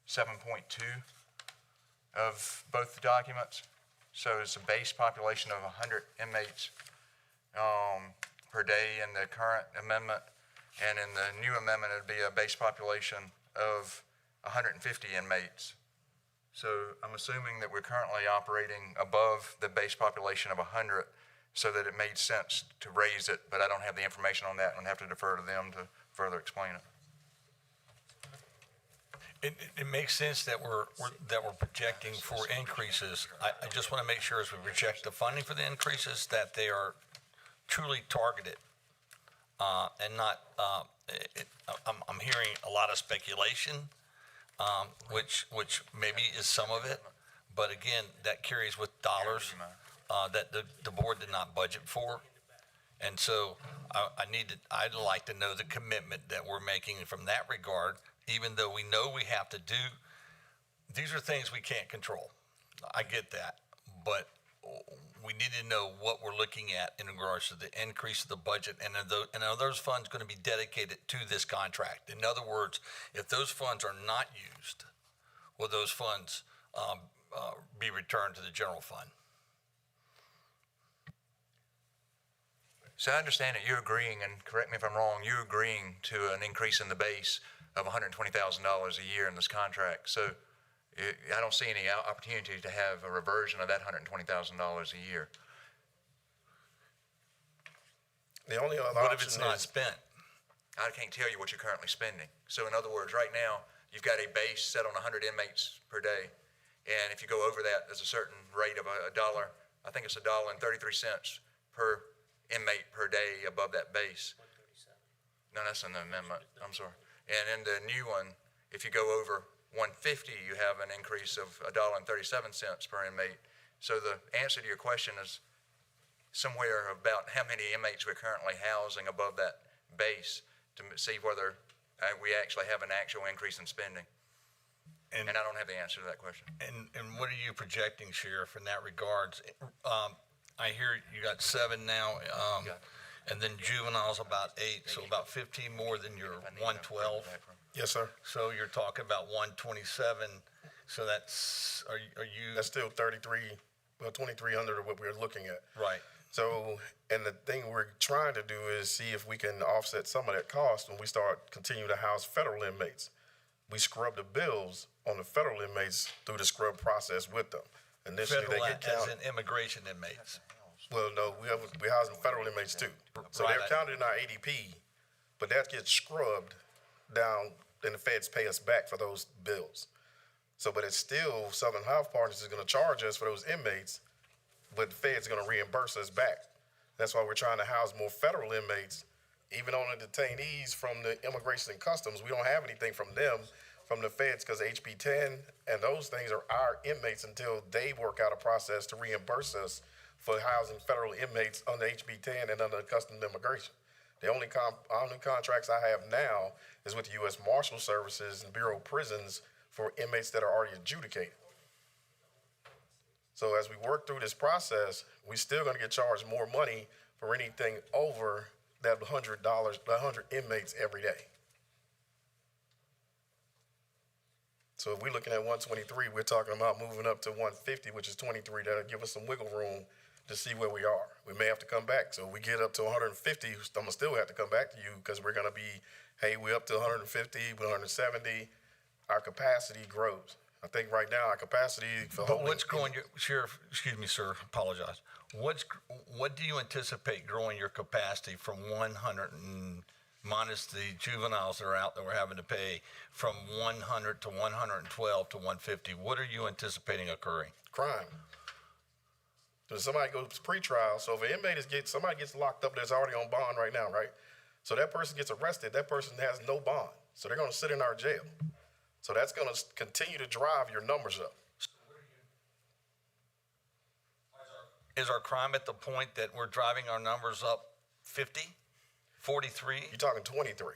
Speaker 3: 7.2 of both the documents. So it's a base population of 100 inmates per day in the current amendment. And in the new amendment, it'd be a base population of 150 inmates. So I'm assuming that we're currently operating above the base population of 100. so that it made sense to raise it, but I don't have the information on that and have to defer to them to further explain it.
Speaker 8: It makes sense that we're projecting for increases. I just want to make sure as we project the funding for the increases that they are truly targeted, and not, I'm hearing a lot of speculation, which maybe is some of it, but again, that carries with dollars, that the board did not budget for. And so I'd like to know the commitment that we're making from that regard, even though we know we have to do, these are things we can't control. I get that, but we need to know what we're looking at in regards to the increase of the budget, and are those funds going to be dedicated to this contract? In other words, if those funds are not used, will those funds be returned to the general fund?
Speaker 3: So I understand that you're agreeing, and correct me if I'm wrong, you're agreeing to an increase in the base of $120,000 a year in this contract. So I don't see any opportunity to have a reversion of that $120,000 a year.
Speaker 6: The only other
Speaker 8: What if
Speaker 6: option
Speaker 8: it's not
Speaker 6: is,
Speaker 8: spent?
Speaker 3: I can't tell you what you're currently spending. So in other words, right now, you've got a base set on 100 inmates per day. And if you go over that, there's a certain rate of $1, I think it's $1.33 per inmate per day above that base. No, that's an amendment, I'm sorry. And in the new one, if you go over 150, you have an increase of $1.37 per inmate. So the answer to your question is somewhere about how many inmates we're currently housing above that base to see whether we actually have an actual increase in spending. And I don't have the answer to that question.
Speaker 8: And what are you projecting, Sheriff, in that regards? I hear you got 7 now, and then juveniles about 8, so about 15 more than your 112.
Speaker 6: yes, sir.
Speaker 8: So you're talking about 127. So that's are you?
Speaker 6: That's still 2,300 of what we're looking at.
Speaker 8: Right.
Speaker 6: So, and the thing we're trying to do is see if we can offset some of that cost when we continue to house federal inmates. We scrub the bills on the federal inmates through the scrub process with them. Initially,
Speaker 8: Federal
Speaker 6: they get
Speaker 8: as
Speaker 6: counted.
Speaker 8: in immigration inmates.
Speaker 6: Well, no, we house federal inmates too. So
Speaker 8: Right.
Speaker 6: they're counted in our ADP, but that gets scrubbed down, and the feds pay us back for those bills. So, but it's still, Southern Health Partners is going to charge us for those inmates, but the feds are going to reimburse us back. That's why we're trying to house more federal inmates. Even on the detainees from the Immigration and Customs, we don't have anything from them, from the feds, because HB 10 and those things are our inmates until they work out a process to reimburse us for housing federal inmates under HB 10 and under Customs and Immigration. The only contracts I have now is with the U.S. Marshal Services and Bureau of Prisons for inmates that are already adjudicated. So as we work through this process, we're still going to get charged more money for anything over that $100, the 100 inmates every day. So if we're looking at 123, we're talking about moving up to 150, which is 23. That'll give us some wiggle room to see where we are. We may have to come back. So if we get up to 150, I'm gonna still have to come back to you because we're gonna be, hey, we're up to 150, we're 170. Our capacity grows. I think right now our capacity for
Speaker 8: But
Speaker 6: holding.
Speaker 8: what's growing your, Sheriff, excuse me, sir, apologize. What do you anticipate growing your capacity from 100 and minus the juveniles that are out that we're having to pay from 100 to 112 to 150? What are you anticipating occurring?
Speaker 6: Crime. So somebody goes pre-trial. So if an inmate somebody gets locked up that's already on bond right now, right? So that person gets arrested. That person has no bond. So they're going to sit in our jail. So that's going to continue to drive your numbers up.
Speaker 8: Is our crime at the point that we're driving our numbers up 50, 43?
Speaker 6: You're talking 23.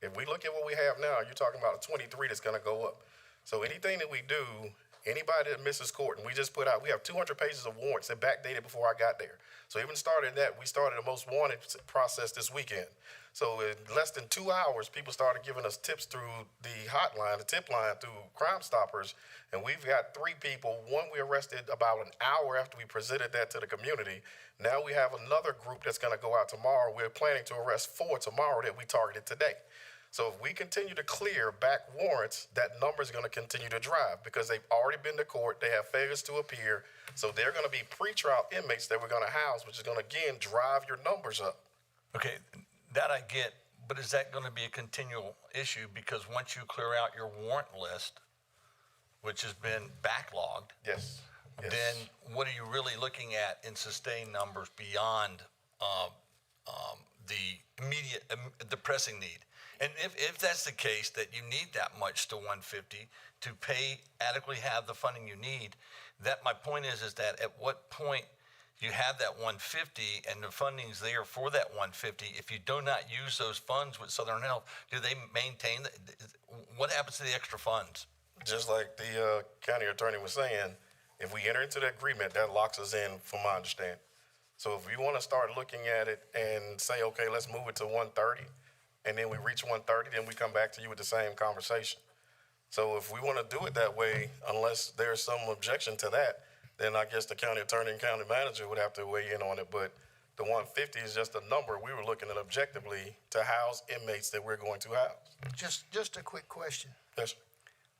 Speaker 6: If we look at what we have now, you're talking about a 23 that's going to go up. So anything that we do, anybody that misses court, and we just put out, we have 200 pages of warrants that backdated before I got there. So even started that, we started the most wanted process this weekend. So in less than 2 hours, people started giving us tips through the hotline, the tip line through Crime Stoppers. And we've got 3 people. One we arrested about an hour after we presented that to the community. Now we have another group that's going to go out tomorrow. We're planning to arrest 4 tomorrow that we targeted today. So if we continue to clear back warrants, that number is going to continue to drive because they've already been to court. They have failures to appear. So they're going to be pretrial inmates that we're going to house, which is going to, again, drive your numbers up.
Speaker 8: Okay, that I get, but is that going to be a continual issue? Because once you clear out your warrant list, which has been backlogged,
Speaker 6: Yes. Yes.
Speaker 8: then what are you really looking at in sustained numbers beyond the immediate, the pressing need? And if that's the case, that you need that much to 150 to pay, adequately have the funding you need, that my point is that at what point you have that 150 and the funding's there for that 150, if you do not use those funds with Southern Health, do they maintain, what happens to the extra funds?
Speaker 6: Just like the county attorney was saying, if we enter into the agreement, that locks us in, from my understanding. So if you want to start looking at it and say, okay, let's move it to 130, and then we reach 130, then we come back to you with the same conversation. So if we want to do it that way, unless there's some objection to that, then I guess the county attorney and county manager would have to weigh in on it. But the 150 is just a number we were looking at objectively to house inmates that we're going to house.
Speaker 1: Just a quick question.
Speaker 6: Yes, sir.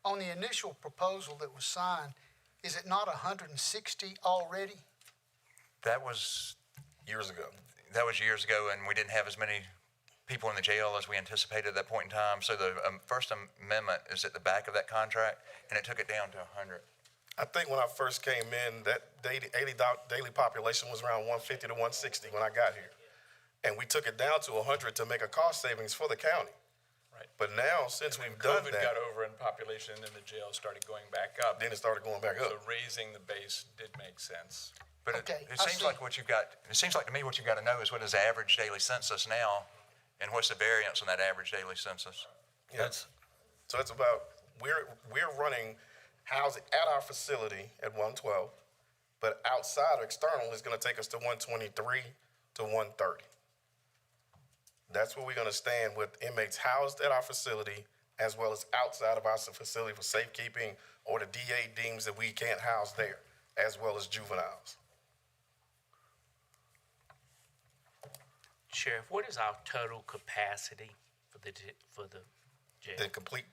Speaker 1: On the initial proposal that was signed, is it not 160 already?
Speaker 3: That was
Speaker 6: Years ago.
Speaker 3: years ago, and we didn't have as many people in the jail as we anticipated at that point in time. So the First Amendment is at the back of that contract, and it took it down to 100.
Speaker 6: I think when I first came in, that daily population was around 150 to 160 when I got here. And we took it down to 100 to make a cost savings for the county.
Speaker 11: Right.
Speaker 6: But now, since
Speaker 11: And
Speaker 6: we've
Speaker 11: then
Speaker 6: done
Speaker 11: COVID
Speaker 6: that,
Speaker 11: got over in population, and then the jail started going back up.
Speaker 6: then it started going back
Speaker 11: So
Speaker 6: up.
Speaker 11: raising the base did make sense.
Speaker 3: But
Speaker 1: Okay,
Speaker 3: it
Speaker 1: I
Speaker 3: seems
Speaker 1: see.
Speaker 3: like what you've got, it seems like to me what you've got to know is what is the average daily census now, and what's the variance on that average daily census?
Speaker 6: Yes. So it's about, we're running housing at our facility at 112, but outside or external is going to take us to 123 to 130. That's where we're going to stand with inmates housed at our facility as well as outside of our facility for safekeeping, or the DA deems that we can't house there, as well as juveniles.
Speaker 4: Sheriff, what is our total capacity for the jail?
Speaker 6: The complete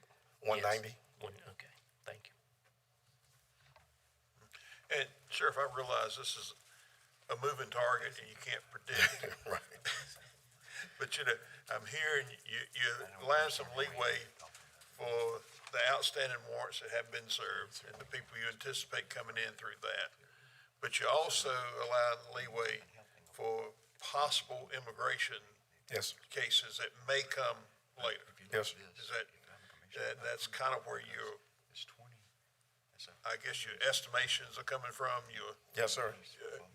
Speaker 6: 190.
Speaker 4: Yes. Okay, thank you.
Speaker 2: And Sheriff, I realize this is a moving target and you can't predict it.
Speaker 6: Right.
Speaker 2: But I'm hearing you allow some leeway for the outstanding warrants that have been served and the people you anticipate coming in through that. But you also allow leeway for possible immigration
Speaker 6: Yes, sir.
Speaker 2: cases that may come later.
Speaker 6: Yes, sir.
Speaker 2: Is that's kind of where I guess your estimations are coming from, your
Speaker 6: Yes, sir.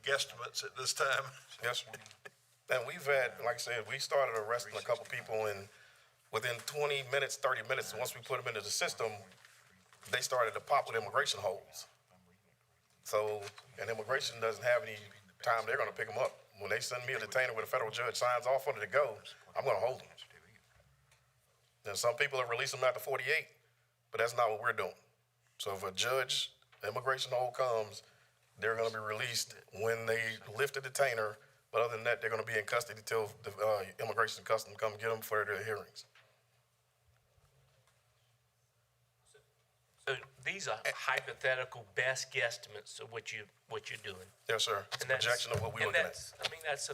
Speaker 2: guesstimates at this time?
Speaker 6: Yes, sir. And we've had, like I said, we started arresting a couple people, and within 20 minutes, 30 minutes, once we put them into the system, they started to pop with immigration holds. So, and immigration doesn't have any time, they're gonna pick them up. When they send me a detainer with a federal judge signs off on it to go, I'm gonna hold them. And some people have released them after 48, but that's not what we're doing. So if a judge, immigration hold comes, they're gonna be released when they lift the detainer. But other than that, they're going to be in custody until the Immigration and Customs come get them for their hearings.
Speaker 4: So these are hypothetical best guesstimates of what you're doing.
Speaker 6: Yes, sir. It's a
Speaker 4: And that's-
Speaker 6: projection of what we're
Speaker 4: and
Speaker 6: looking at.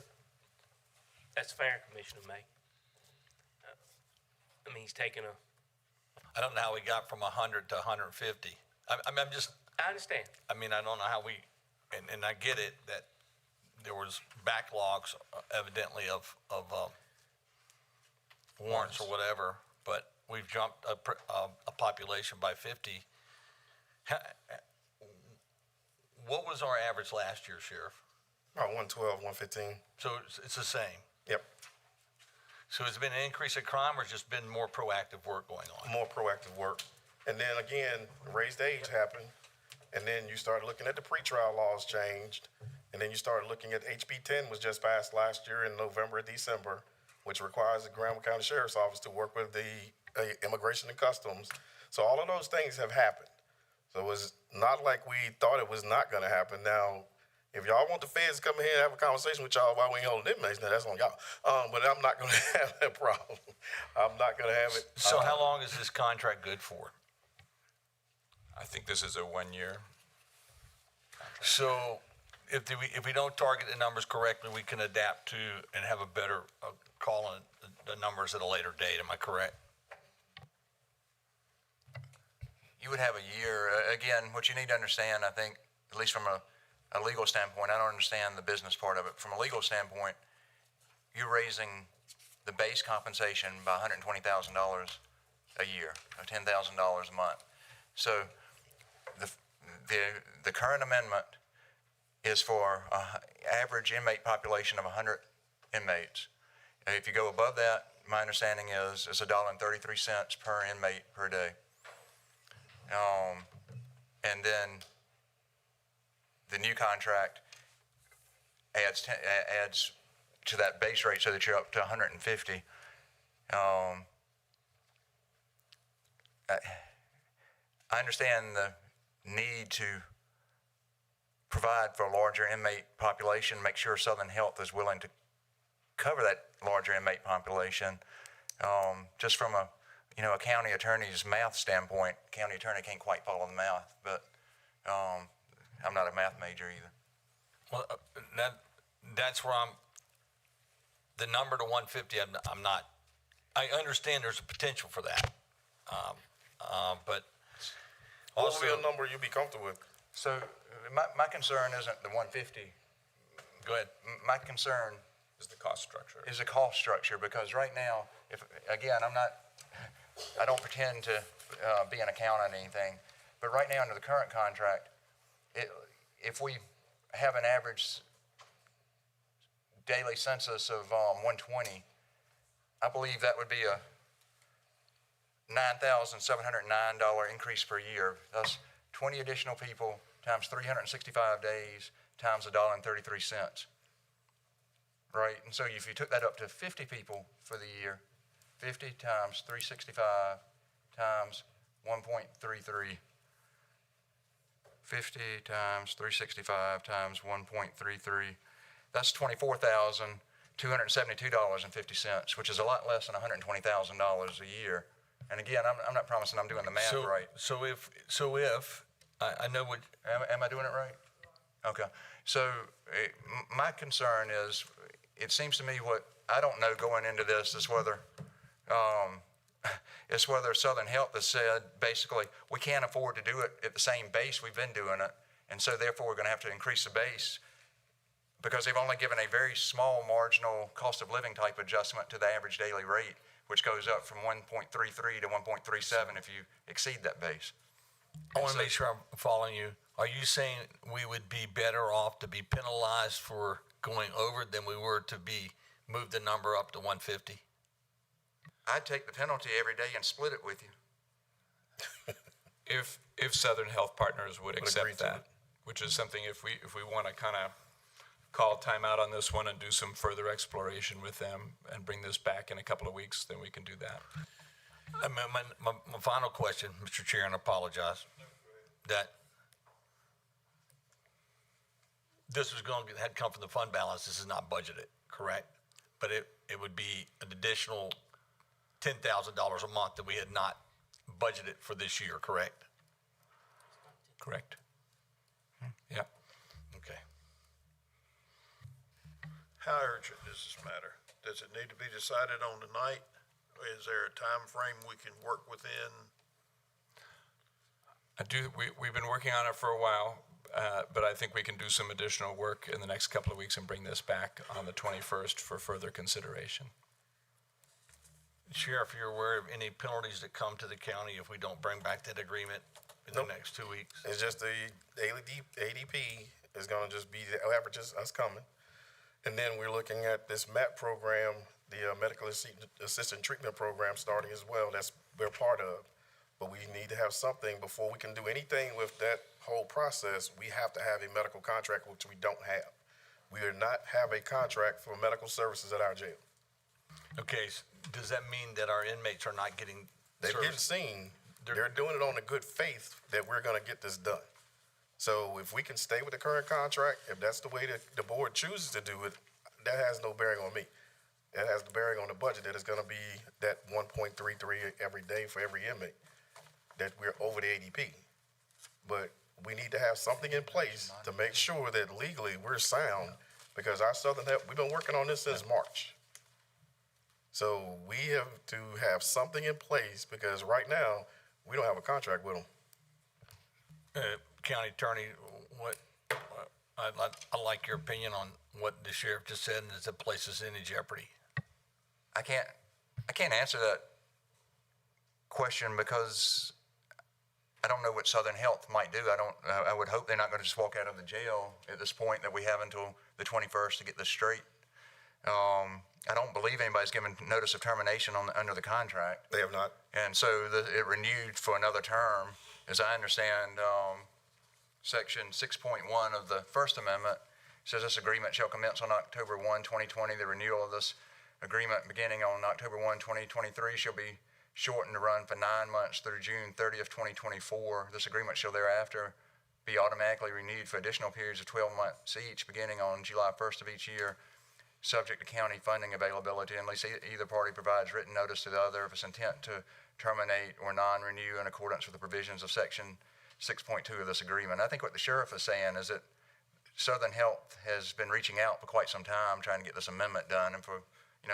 Speaker 4: That's fair, Commissioner May. He's taking
Speaker 8: I don't know how we got from 100 to 150. I'm just,
Speaker 4: I understand.
Speaker 8: I don't know how we, and I get it that there was backlogs evidently of warrants or whatever, but we've jumped a population by 50. What was our average last year, Sheriff?
Speaker 6: About 112, 115.
Speaker 8: So it's the same.
Speaker 6: Yep.
Speaker 8: So has it been an increase in crime, or just been more proactive work going on?
Speaker 6: More proactive work. And then again, raised age happened. And then you started looking at the pretrial laws changed. And then you started looking at HB 10 was just passed last year in November, December, which requires the Granville County Sheriff's Office to work with the Immigration and Customs. So all of those things have happened. So it was not like we thought it was not going to happen. Now, If y'all want the feds to come in here and have a conversation with y'all while we ain't holding inmates, now that's on y'all. But I'm not gonna have that problem. I'm not gonna have it.
Speaker 8: So how long is this contract good for?
Speaker 11: I think this is a 1 year.
Speaker 8: So if we don't target the numbers correctly, we can adapt to and have a better call on the numbers at a later date. Am I correct?
Speaker 3: You would have a year. Again, what you need to understand, I think, at least from a legal standpoint, I don't understand the business part of it. From a legal standpoint, you're raising the base compensation by $120,000 a year, or $10,000 a month. So the current amendment is for an average inmate population of 100 inmates. And if you go above that, my understanding is it's $1.33 per inmate per day. And then the new contract adds to that base rate so that you're up to 150. I understand the need to provide for a larger inmate population, make sure Southern Health is willing to cover that larger inmate population. Just from a county attorney's math standpoint, county attorney can't quite follow the math, but I'm not a math major either.
Speaker 8: Well, that's where the number to 150, I'm not, I understand there's a potential for that. But
Speaker 6: What
Speaker 8: also,
Speaker 6: would be a number you'd be comfortable with?
Speaker 3: So my concern isn't the 150.
Speaker 8: go ahead.
Speaker 3: My concern
Speaker 11: Is the cost structure.
Speaker 3: is the cost structure, because right now, I don't pretend to be an accountant or anything, but right now under the current contract, if we have an average daily census of 120, I believe that would be a $9,709 increase per year. Thus, 20 additional people times 365 days times $1.33. Right? And so if you took that up to 50 people for the year, 50 times 365 times 1.33. 50 times 365 times 1.33. That's $24,272.50, which is a lot less than $120,000 a year. And again, I'm not promising I'm doing the math right.
Speaker 8: So if I know what.
Speaker 3: Am I doing it right? Okay. So my concern is, it seems to me what I don't know going into this is whether Southern Health has said basically we can't afford to do it at the same base we've been doing it, and so therefore we're going to have to increase the base, because they've only given a very small marginal cost of living type adjustment to the average daily rate, which goes up from 1.33 to 1.37 if you exceed that base.
Speaker 8: I want to make sure I'm following you. Are you saying we would be better off to be penalized for going over than we were to be move the number up to 150?
Speaker 3: I'd take the penalty every day and split it with you.
Speaker 11: If Southern Health Partners would
Speaker 6: agree
Speaker 11: accept
Speaker 6: to
Speaker 11: that,
Speaker 6: it.
Speaker 11: which is something if we want to kind of call timeout on this one and do some further exploration with them and bring this back in a couple of weeks, then we can do that.
Speaker 8: My final question, Mr. Chair, and I apologize, that this was going to had come from the fund balance. This is not budgeted, correct? But it would be an additional $10,000 a month that we had not budgeted for this year, correct?
Speaker 11: Correct? Yeah.
Speaker 8: Okay.
Speaker 2: How urgent is this matter? Does it need to be decided on tonight? Or is there a time frame we can work within?
Speaker 11: We've been working on it for a while, but I think we can do some additional work in the next couple of weeks and bring this back on the 21st for further consideration.
Speaker 8: Sheriff, you're aware of any penalties that come to the county if we don't bring back that agreement in the next 2 weeks?
Speaker 6: It's just the ADP is gonna just be the averages us coming. And then we're looking at this MAP program, the Medical Assistant Treatment Program starting as well. That's we're part of. But we need to have something before we can do anything with that whole process. We have to have a medical contract, which we don't have. We do not have a contract for medical services at our jail.
Speaker 8: Okay, does that mean that our inmates are not getting
Speaker 6: They're getting
Speaker 8: service?
Speaker 6: seen. They're doing it on the good faith that we're gonna get this done. So if we can stay with the current contract, if that's the way that the board chooses to do it, that has no bearing on me. It has the bearing on the budget that it's gonna be that 1.33 every day for every inmate, that we're over the ADP. But we need to have something in place to make sure that legally we're sound, because our Southern Help, we've been working on this since March. So we have to have something in place, because right now, we don't have a contract with them.
Speaker 8: County Attorney, I'd like your opinion on what the sheriff just said, and does it place us in any jeopardy?
Speaker 3: I can't answer that question because I don't know what Southern Health might do. I would hope they're not going to just walk out of the jail at this point, that we have until the 21st to get this straight. I don't believe anybody's given notice of termination under the contract.
Speaker 6: They have not.
Speaker 3: And so it renewed for another term. As I understand, Section 6.1 of the First Amendment says this agreement shall commence on October 1, 2020. The renewal of this agreement beginning on October 1, 2023 shall be shortened to run for 9 months through June 30th, 2024. This agreement shall thereafter be automatically renewed for additional periods of 12 months each, beginning on July 1st of each year, subject to county funding availability, unless either party provides written notice to the other of its intent to terminate or non-renew in accordance with the provisions of Section 6.2 of this agreement. I think what the sheriff is saying is that Southern Health has been reaching out for quite some time trying to get this amendment done, and for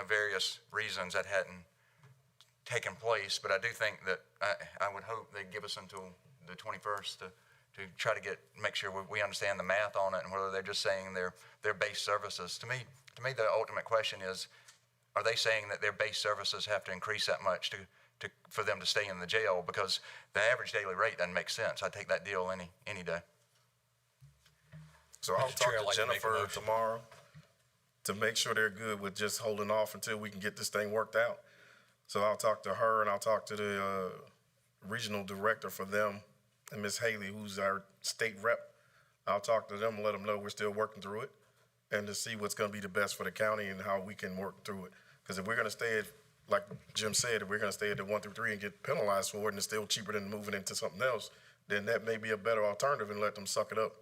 Speaker 3: various reasons that hadn't taken place. But I do think that I would hope they'd give us until the 21st to try to make sure we understand the math on it, and whether they're just saying their base services. To me, the ultimate question is, are they saying that their base services have to increase that much for them to stay in the jail? Because the average daily rate doesn't make sense. I'd take that deal any day.
Speaker 6: So I'll talk to Jennifer tomorrow to make sure they're good with just holding off until we can get this thing worked out. So I'll talk to her, and I'll talk to the regional director for them, and Ms. Haley, who's our state rep. I'll talk to them and let them know we're still working through it, and to see what's going to be the best for the county and how we can work through it. Because if we're going to stay at, like Jim said, if we're going to stay at the 1 through 3 and get penalized for it, and it's still cheaper than moving into something else, then that may be a better alternative, and let them suck it up.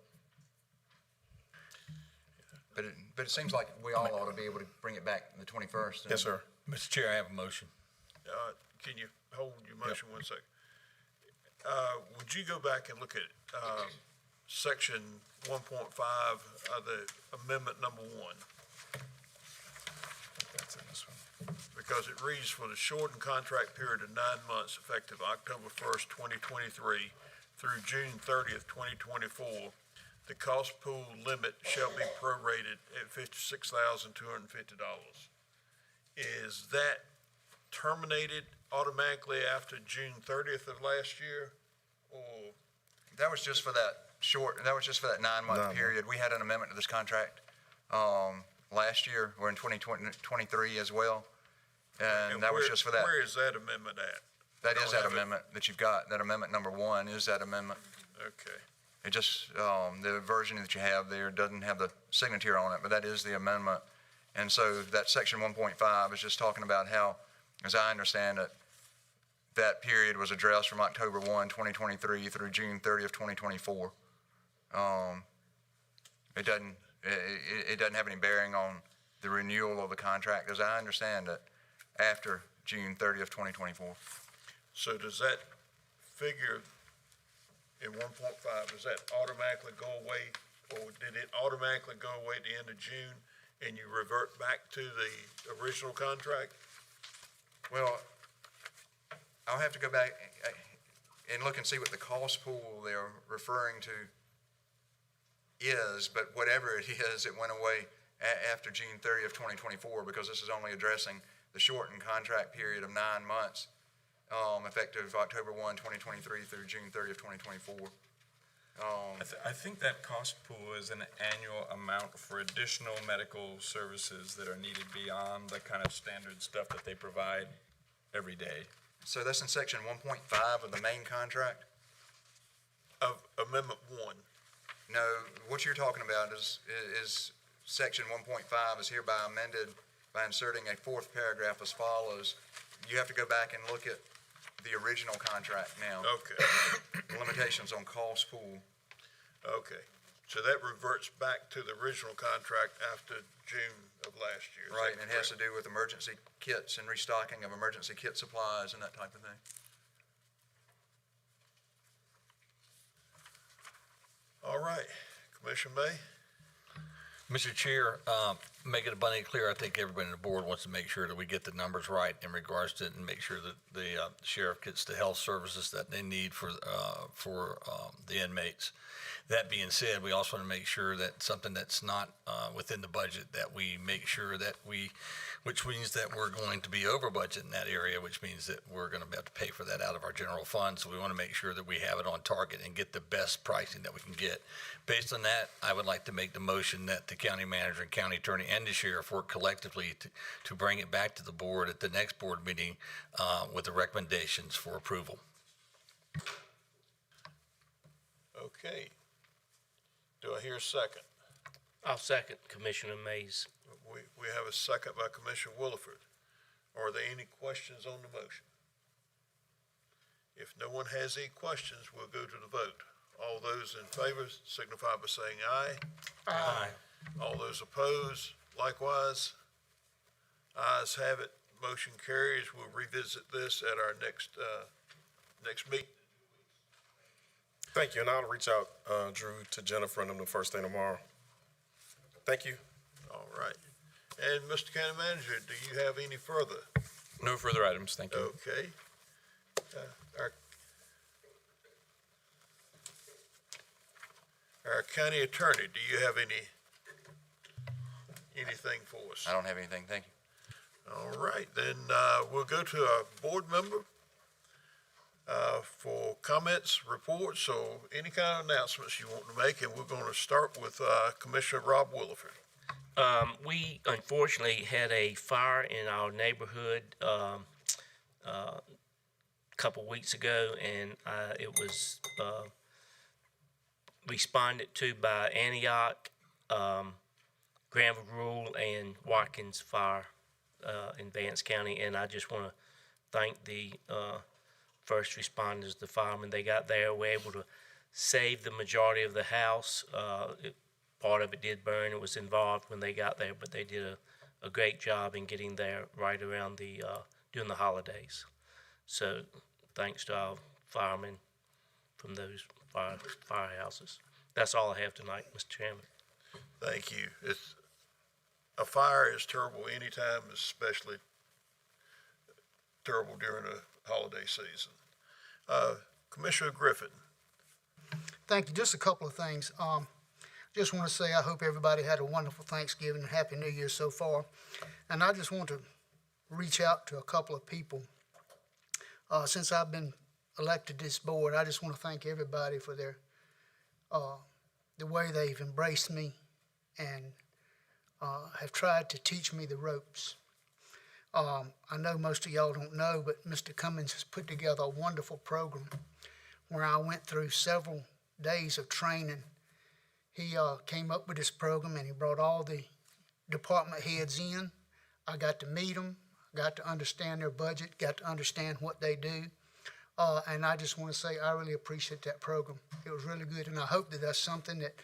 Speaker 3: But it seems like we all ought to be able to bring it back the 21st.
Speaker 6: Yes, sir.
Speaker 8: Mr. Chair, I have a motion.
Speaker 2: Can you hold your motion 1 second? Would you go back and look at section 1.5 of the amendment number 1?
Speaker 11: That's in this one.
Speaker 2: Because it reads, for the shortened contract period of 9 months effective October 1st, 2023 through June 30th, 2024, the cost pool limit shall be prorated at $56,250. Is that terminated automatically after June 30th of last year, or?
Speaker 3: That was just for that 9 month period. We had an amendment to this contract last year, or in 2023 as well. And that was just for that.
Speaker 2: Where is that amendment at?
Speaker 3: That is that amendment that you've got. That amendment number 1 is that amendment.
Speaker 2: Okay.
Speaker 3: It just, the version that you have there doesn't have the signature on it, but that is the amendment. And so that section 1.5 is just talking about how, as I understand it, that period was addressed from October 1, 2023 through June 30th, 2024. It doesn't have any bearing on the renewal of the contract, as I understand it, after June 30th, 2024.
Speaker 2: So does that figure in 1.5, does that automatically go away, or did it automatically go away at the end of June and you revert back to the original contract?
Speaker 3: Well, I'll have to go back and look and see what the cost pool they're referring to is, but whatever it is, it went away after June 30th, 2024, because this is only addressing the shortened contract period of 9 months, effective October 1, 2023 through June 30th, 2024.
Speaker 11: I think that cost pool is an annual amount for additional medical services that are needed beyond the kind of standard stuff that they provide every day.
Speaker 3: So that's in section 1.5 of the main contract?
Speaker 2: Of Amendment 1?
Speaker 3: No, what you're talking about is section 1.5 is hereby amended by inserting a 4th paragraph as follows. You have to go back and look at the original contract now.
Speaker 2: Okay.
Speaker 3: Limitations on cost pool.
Speaker 2: Okay, so that reverts back to the original contract after June of last year. Is
Speaker 3: Right,
Speaker 2: that
Speaker 3: and it has to
Speaker 2: correct?
Speaker 3: do with emergency kits and restocking of emergency kit supplies and that type of thing.
Speaker 2: All right, Commissioner May?
Speaker 8: Mr. Chair, make it abundantly clear, I think everybody on the board wants to make sure that we get the numbers right in regards to it and make sure that the sheriff gets the health services that they need for the inmates. That being said, we also want to make sure that something that's not within the budget, that we make sure that which means that we're going to be over budget in that area, which means that we're going to have to pay for that out of our general fund. So we want to make sure that we have it on target and get the best pricing that we can get. Based on that, I would like to make the motion that the county manager and county attorney and the sheriff work collectively to bring it back to the board at the next board meeting with the recommendations for approval.
Speaker 2: Okay. Do I hear a second?
Speaker 4: I'll second Commissioner May's.
Speaker 2: We have a second by Commissioner Williford. Are there any questions on the motion? If no one has any questions, we'll go to the vote. All those in favor signify by saying aye.
Speaker 8: Aye.
Speaker 2: All those opposed, likewise. Ayes have it. Motion carries. We'll revisit this at our next meeting.
Speaker 6: Thank you, and I'll reach out, Drew, to Jennifer and them the first thing tomorrow. Thank you.
Speaker 2: All right. And Mr. County Manager, do you have any further?
Speaker 11: No further items, thank you.
Speaker 2: Okay. Our county attorney, do you have anything for us?
Speaker 3: I don't have anything, thank you.
Speaker 2: All right, then we'll go to our board member for comments, reports, or any kind of announcements you want to make, and we're going to start with Commissioner Rob Williford.
Speaker 4: We unfortunately had a fire in our neighborhood a couple weeks ago, and it was responded to by Antioch, Granville Rural, and Watkins Fire in Vance County. And I just want to thank the first responders, the firemen. They got there, were able to save the majority of the house. Part of it did burn. It was involved when they got there, but they did a great job in getting there right around during the holidays. So thanks to our firemen from those firehouses. That's all I have tonight, Mr. Chairman.
Speaker 2: Thank you. A fire is terrible anytime, especially terrible during a holiday season. Commissioner Griffin.
Speaker 1: Thank you. Just a couple of things. Just want to say I hope everybody had a wonderful Thanksgiving and Happy New Year so far. And I just want to reach out to a couple of people. Since I've been elected to this board, I just want to thank everybody for the way they've embraced me and have tried to teach me the ropes. I know most of y'all don't know, but Mr. Cummings has put together a wonderful program where I went through several days of training. He came up with this program and he brought all the department heads in. I got to meet them, got to understand their budget, got to understand what they do. And I just want to say I really appreciate that program. It was really good, and I hope that that's something that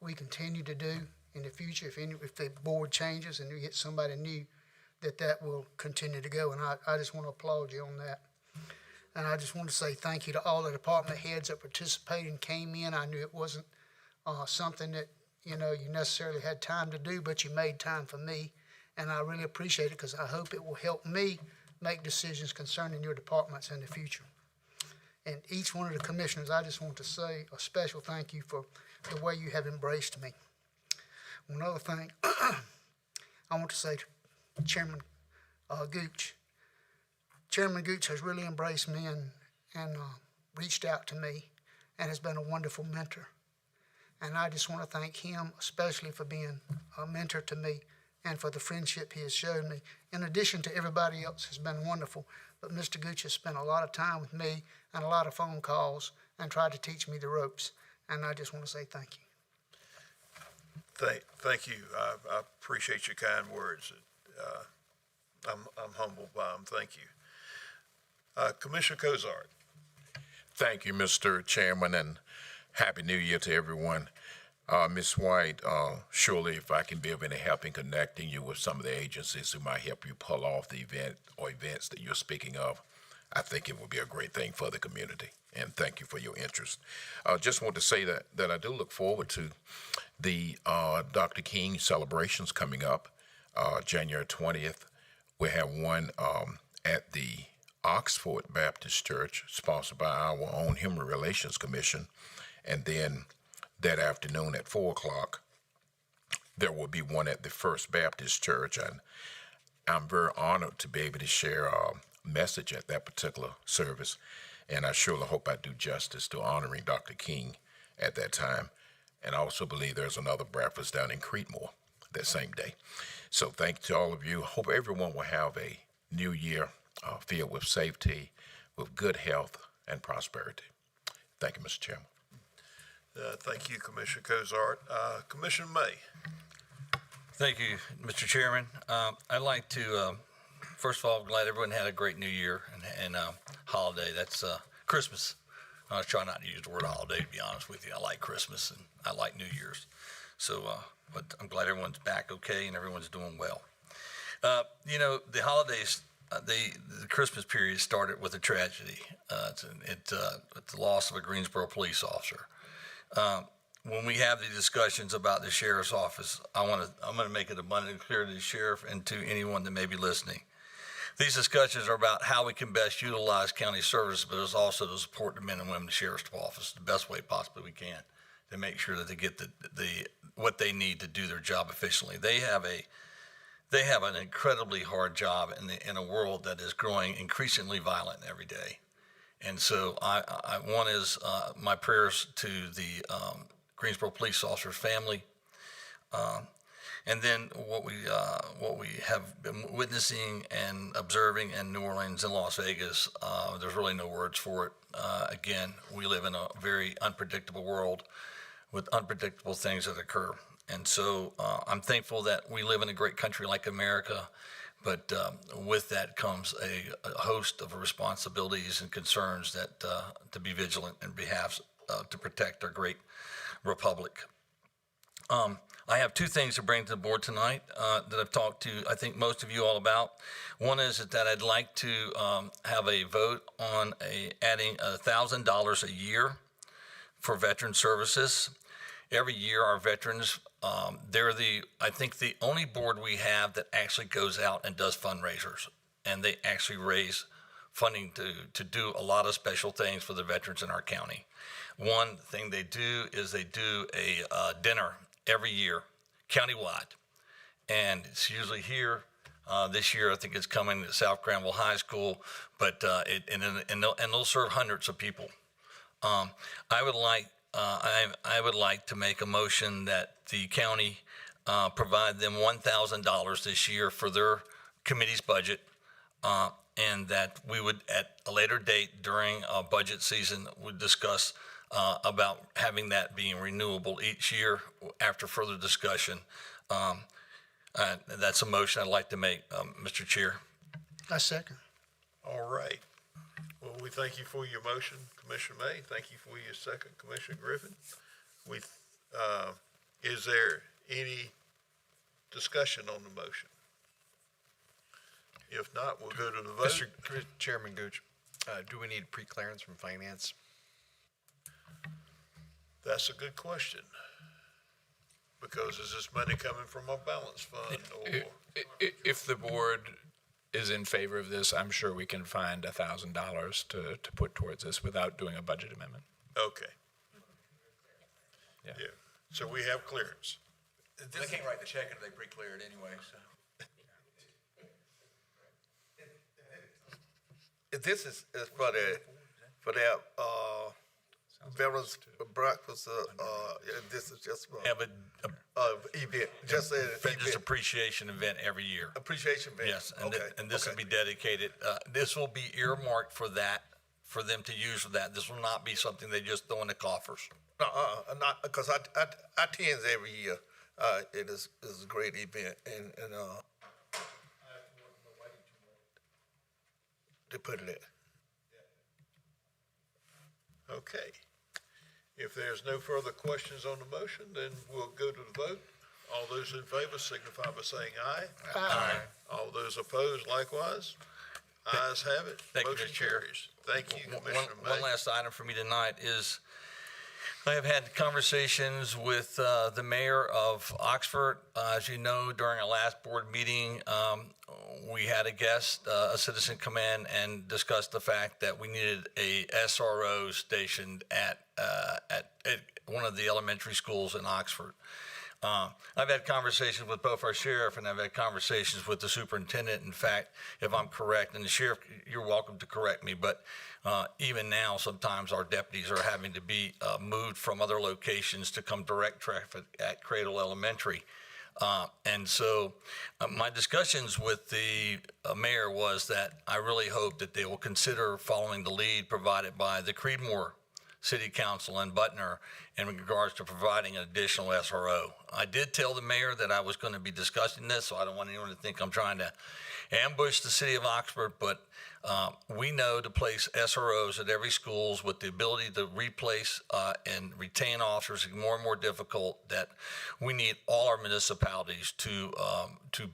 Speaker 1: we continue to do in the future. If the board changes and we get somebody new, that will continue to go. And I just want to applaud you on that. And I just want to say thank you to all the department heads that participated and came in. I knew it wasn't something that you necessarily had time to do, but you made time for me, and I really appreciate it because I hope it will help me make decisions concerning your departments in the future. And each one of the commissioners, I just want to say a special thank you for the way you have embraced me. One other thing, I want to say to Chairman Gooch. Chairman Gooch has really embraced me and reached out to me and has been a wonderful mentor. And I just want to thank him especially for being a mentor to me and for the friendship he has shown me. In addition to everybody else has been wonderful, but Mr. Gooch has spent a lot of time with me and a lot of phone calls and tried to teach me the ropes. And I just want to say thank you.
Speaker 2: Thank you. I appreciate your kind words. I'm humbled by them. Thank you. Commissioner Cozart.
Speaker 13: Thank you, Mr. Chairman, and Happy New Year to everyone. Ms. White, surely if I can be of any help in connecting you with some of the agencies who might help you pull off the event or events that you're speaking of, I think it would be a great thing for the community. And thank you for your interest. Just want to say that I do look forward to the Dr. King celebrations coming up January 20th. We have one at the Oxford Baptist Church, sponsored by our own Human Relations Commission. And then that afternoon at 4 o'clock, there will be one at the First Baptist Church. And I'm very honored to be able to share a message at that particular service. And I surely hope I do justice to honoring Dr. King at that time. And I also believe there's another breakfast down in Creedmoor that same day. So thank you to all of you. Hope everyone will have a new year filled with safety, with good health and prosperity. Thank you, Mr. Chairman.
Speaker 2: Thank you, Commissioner Cozart. Commissioner May.
Speaker 8: Thank you, Mr. Chairman. I'd like to, first of all, I'm glad everyone had a great New Year and holiday. That's Christmas. I try not to use the word holiday, to be honest with you. I like Christmas and I like New Year's. So, but I'm glad everyone's back okay and everyone's doing well. You know, the holidays, the Christmas period started with a tragedy. It's the loss of a Greensboro police officer. When we have the discussions about the sheriff's office, I'm going to make it abundantly clear to the sheriff and to anyone that may be listening. These discussions are about how we can best utilize county service, but it's also to support the men and women in the sheriff's office the best way possibly we can to make sure that they get what they need to do their job efficiently. They have an incredibly hard job in a world that is growing increasingly violent every day. And so one is my prayers to the Greensboro police officer's family. And then what we have been witnessing and observing in New Orleans and Las Vegas, there's really no words for it. Again, we live in a very unpredictable world with unpredictable things that occur. And so I'm thankful that we live in a great country like America, but with that comes a host of responsibilities and concerns that to be vigilant in behalf to protect our great republic. I have two things to bring to the board tonight that I've talked to, I think, most of you all about. One is that I'd like to have a vote on adding $1,000 a year for veteran services. Every year, our veterans, they're I think the only board we have that actually goes out and does fundraisers, and they actually raise funding to do a lot of special things for the veterans in our county. One thing they do is they do a dinner every year, countywide, and it's usually here. This year, I think it's coming to South Granville High School, but they'll serve hundreds of people. I would like to make a motion that the county provide them $1,000 this year for their committee's budget, and that we would, at a later date during budget season, would discuss about having that being renewable each year after further discussion. That's a motion I'd like to make, Mr. Chair.
Speaker 1: I second.
Speaker 2: All right. Well, we thank you for your motion, Commissioner May. Thank you for your second, Commissioner Griffin. Is there any discussion on the motion? If not, we'll go to the vote.
Speaker 14: Mr. Chairman Gooch, do we need pre-clearance from finance?
Speaker 2: That's a good question. Because is this money coming from a balance fund or?
Speaker 11: If the board is in favor of this, I'm sure we can find $1,000 to put towards this without doing a budget amendment.
Speaker 2: Okay.
Speaker 11: Yeah.
Speaker 2: So we have clearance.
Speaker 3: They can't write the check if they pre-clear it anyway, so.
Speaker 15: This is for their veterans breakfast. This is just
Speaker 8: Have
Speaker 15: event, just an
Speaker 8: Veterans
Speaker 15: event.
Speaker 8: Appreciation event every year.
Speaker 15: Appreciation event.
Speaker 8: Yes, and,
Speaker 15: okay.
Speaker 8: and this will be dedicated. This will be earmarked for that, for them to use for that. This will not be something they just throw in the coffers.
Speaker 15: Not because I attend every year. It is a great event, and to put it in.
Speaker 2: Okay. If there's no further questions on the motion, then we'll go to the vote. All those in favor signify by saying aye.
Speaker 1: Aye.
Speaker 2: All those opposed likewise. Ayes have it.
Speaker 8: Thank you,
Speaker 2: Motion
Speaker 8: Mr. Chair.
Speaker 2: carries. Thank you,
Speaker 8: One
Speaker 2: Commissioner May.
Speaker 8: one last item for me tonight is I have had conversations with the mayor of Oxford. As you know, during our last board meeting, we had a guest, a citizen, come in and discuss the fact that we needed a SRO stationed at one of the elementary schools in Oxford. I've had conversations with both our sheriff and I've had conversations with the superintendent. In fact, if I'm correct, and the sheriff, you're welcome to correct me, but even now, sometimes our deputies are having to be moved from other locations to come direct traffic at Cradle Elementary. And so my discussions with the mayor was that I really hope that they will consider following the lead provided by the Creedmoor City Council and Butner in regards to providing an additional SRO. I did tell the mayor that I was going to be discussing this, so I don't want anyone to think I'm trying to ambush the city of Oxford, but we know to place SROs at every schools with the ability to replace and retain officers is more and more difficult, that we need all our municipalities to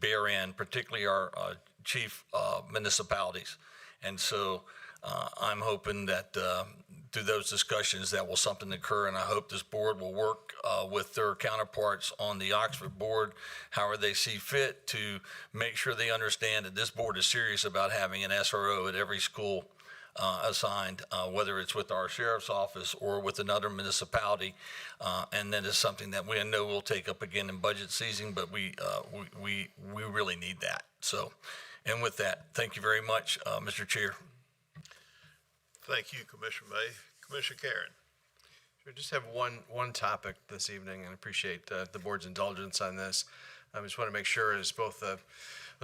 Speaker 8: bear in, particularly our chief municipalities. And so I'm hoping that through those discussions that will something occur, and I hope this board will work with their counterparts on the Oxford board, however they see fit, to make sure they understand that this board is serious about having an SRO at every school assigned, whether it's with our sheriff's office or with another municipality. And that is something that we know we'll take up again in budget season, but we really need that. So, and with that, thank you very much, Mr. Chair.
Speaker 2: Thank you, Commissioner May. Commissioner Karen.
Speaker 14: We just have one topic this evening, and appreciate the board's indulgence on this. I just want to make sure, as both a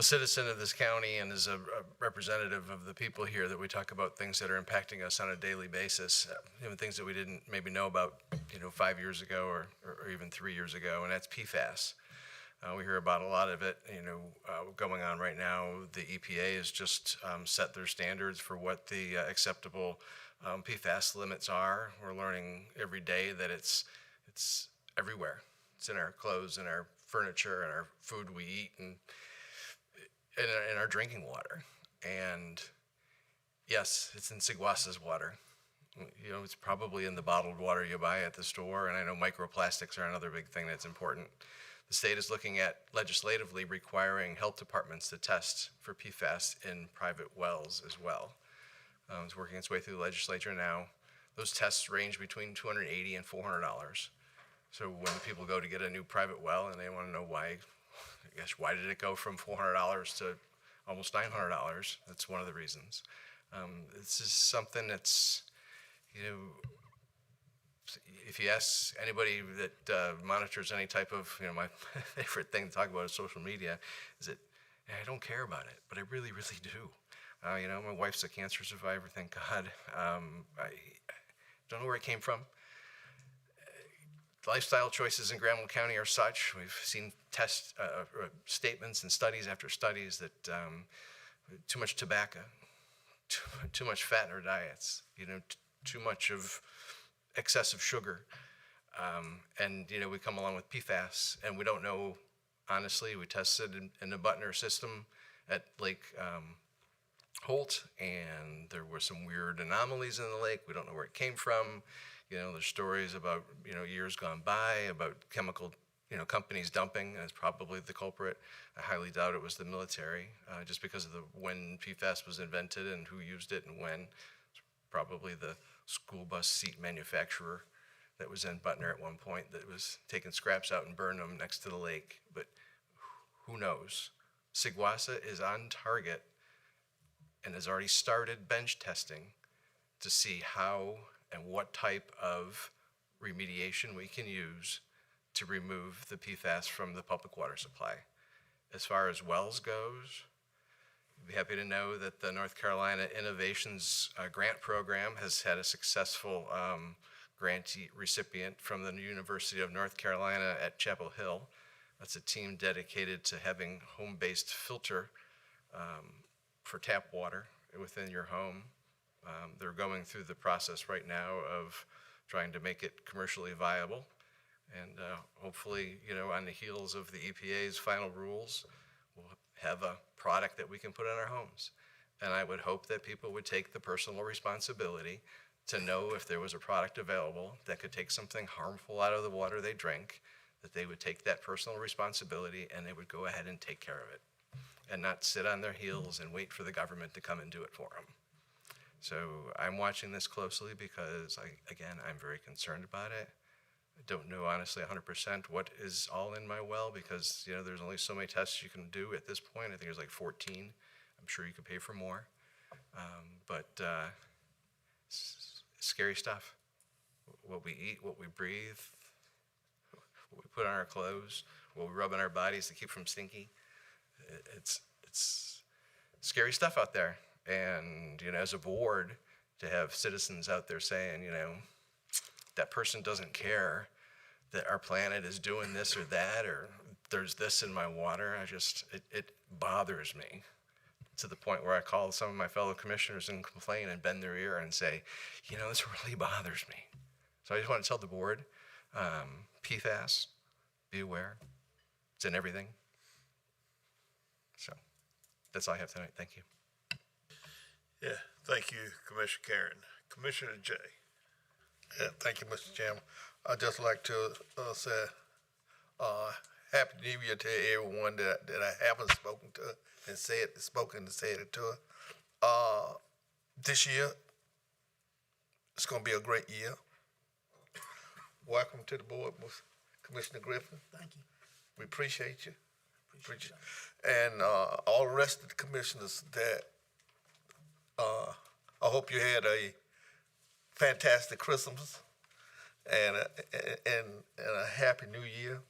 Speaker 14: citizen of this county and as a representative of the people here, that we talk about things that are impacting us on a daily basis, even things that we didn't maybe know about, 5 years ago or even 3 years ago, and that's PFAS. We hear about a lot of it, going on right now. The EPA has just set their standards for what the acceptable PFAS limits are. We're learning every day that it's everywhere. It's in our clothes, in our furniture, in our food we eat, and in our drinking water. And yes, it's in Sigwasa's water. It's probably in the bottled water you buy at the store. And I know microplastics are another big thing that's important. The state is looking at legislatively requiring health departments to test for PFAS in private wells as well. It's working its way through the legislature now. Those tests range between $280 and $400. So when people go to get a new private well and they want to know why did it go from $400 to almost $900? That's one of the reasons. This is something that's, if you ask anybody that monitors any type of, my favorite thing to talk about is social media, is that I don't care about it, but I really, really do. My wife's a cancer survivor, thank God. I don't know where it came from. Lifestyle choices in Granville County are such. We've seen statements and studies after studies that too much tobacco, too much fat in our diets, too much of excessive sugar, and we come along with PFAS, and we don't know. Honestly, we tested in the Butner system at Lake Holt, and there were some weird anomalies in the lake. We don't know where it came from. There's stories about years gone by about chemical companies dumping as probably the culprit. I highly doubt it was the military, just because of when PFAS was invented and who used it and when. It's probably the school bus seat manufacturer that was in Butner at one point that was taking scraps out and burning them next to the lake. But who knows? Sigwasa is on target and has already started bench testing to see how and what type of remediation we can use to remove the PFAS from the public water supply. As far as wells goes, I'd be happy to know that the North Carolina Innovations Grant Program has had a successful grantee recipient from the University of North Carolina at Chapel Hill. That's a team dedicated to having home-based filter for tap water within your home. They're going through the process right now of trying to make it commercially viable. And hopefully, on the heels of the EPA's final rules, we'll have a product that we can put in our homes. And I would hope that people would take the personal responsibility to know if there was a product available that could take something harmful out of the water they drink, that they would take that personal responsibility and they would go ahead and take care of it and not sit on their heels and wait for the government to come and do it for them. So I'm watching this closely because, I'm very concerned about it. I don't know honestly 100% what is all in my well because, there's only so many tests you can do at this point. I think there's like 14. I'm sure you could pay for more. But scary stuff. What we eat, what we breathe, what we put on our clothes, what we rub on our bodies to keep from stinky. It's scary stuff out there. And, as a board, to have citizens out there saying, that person doesn't care that our planet is doing this or that, or there's this in my water, it bothers me to the point where I call some of my fellow commissioners and complain and bend their ear and say, this really bothers me. So I just want to tell the board, PFAS, be aware. It's in everything. So that's all I have tonight. Thank you.
Speaker 2: Yeah, thank you, Commissioner Karen. Commissioner Jay.
Speaker 15: Yeah, thank you, Mr. Chairman. I'd just like to say Happy New Year to everyone that I haven't spoken to and said it to. This year, it's going to be a great year. Welcome to the board, Commissioner Griffin.
Speaker 1: Thank you.
Speaker 15: We appreciate you. And all the rest of the commissioners that I hope you had a fantastic Christmas and a happy New Year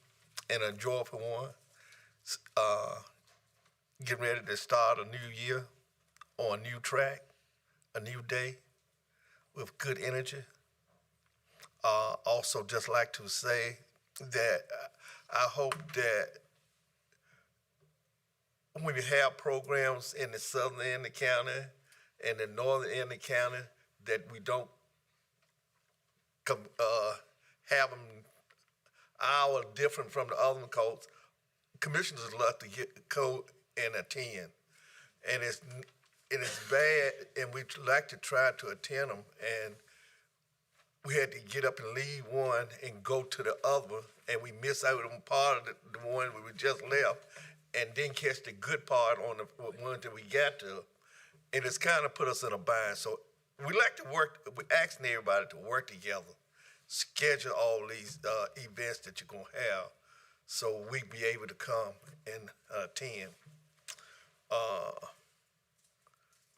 Speaker 15: and a joyful one. Getting ready to start a new year on a new track, a new day with good energy. Also, just like to say that I hope that when we have programs in the southern end of the county and the northern end of the county, that we don't have them hour different from the other codes. Commissioners love to go and attend, and it's bad, and we like to try to attend them, and we had to get up and leave one and go to the other, and we miss out on part of the one we just left, and then catch the good part on the one that we got to, and it's kind of put us in a bind. So we like to work. We're asking everybody to work together, schedule all these events that you're gonna have, so we be able to come and attend.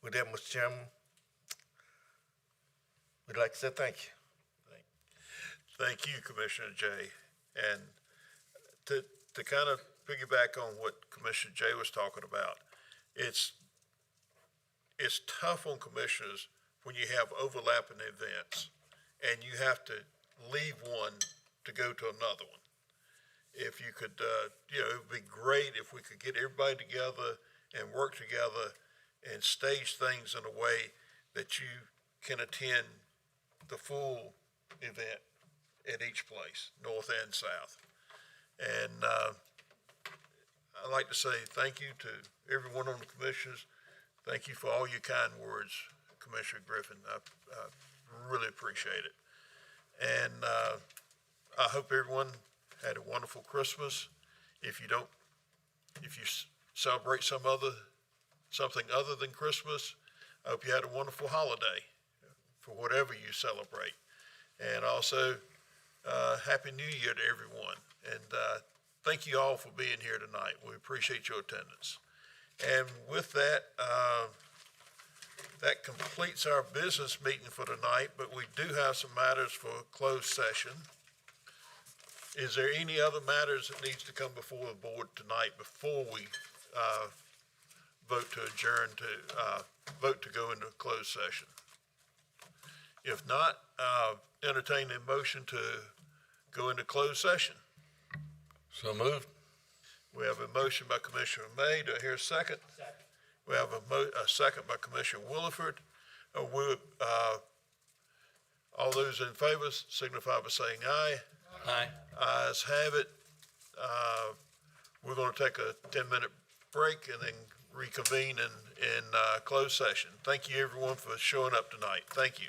Speaker 15: With that, Mr. Chairman, we'd like to say thank you.
Speaker 2: Thank you, Commissioner Jay. And to kind of piggyback on what Commissioner Jay was talking about, it's tough on commissioners when you have overlapping events and you have to leave one to go to another one. If you could, it would be great if we could get everybody together and work together and stage things in a way that you can attend the full event at each place, north and south. And I'd like to say thank you to everyone on the commissioners. Thank you for all your kind words, Commissioner Griffin. I really appreciate it. And I hope everyone had a wonderful Christmas. If you celebrate something other than Christmas, I hope you had a wonderful holiday for whatever you celebrate. And also, Happy New Year to everyone. And thank you all for being here tonight. We appreciate your attendance. And with that, that completes our business meeting for tonight, but we do have some matters for closed session. Is there any other matters that needs to come before the board tonight before we vote to go into closed session? If not, entertain a motion to go into closed session.
Speaker 15: So moved.
Speaker 2: We have a motion by Commissioner May. Do I hear a second? Second. We have a second by Commissioner Williford. All All those in favor signify by saying aye.
Speaker 8: Aye.
Speaker 2: Ayes have it. We're going to take a 10-minute break and then reconvene in closed session. Thank you, everyone, for showing up tonight. Thank you.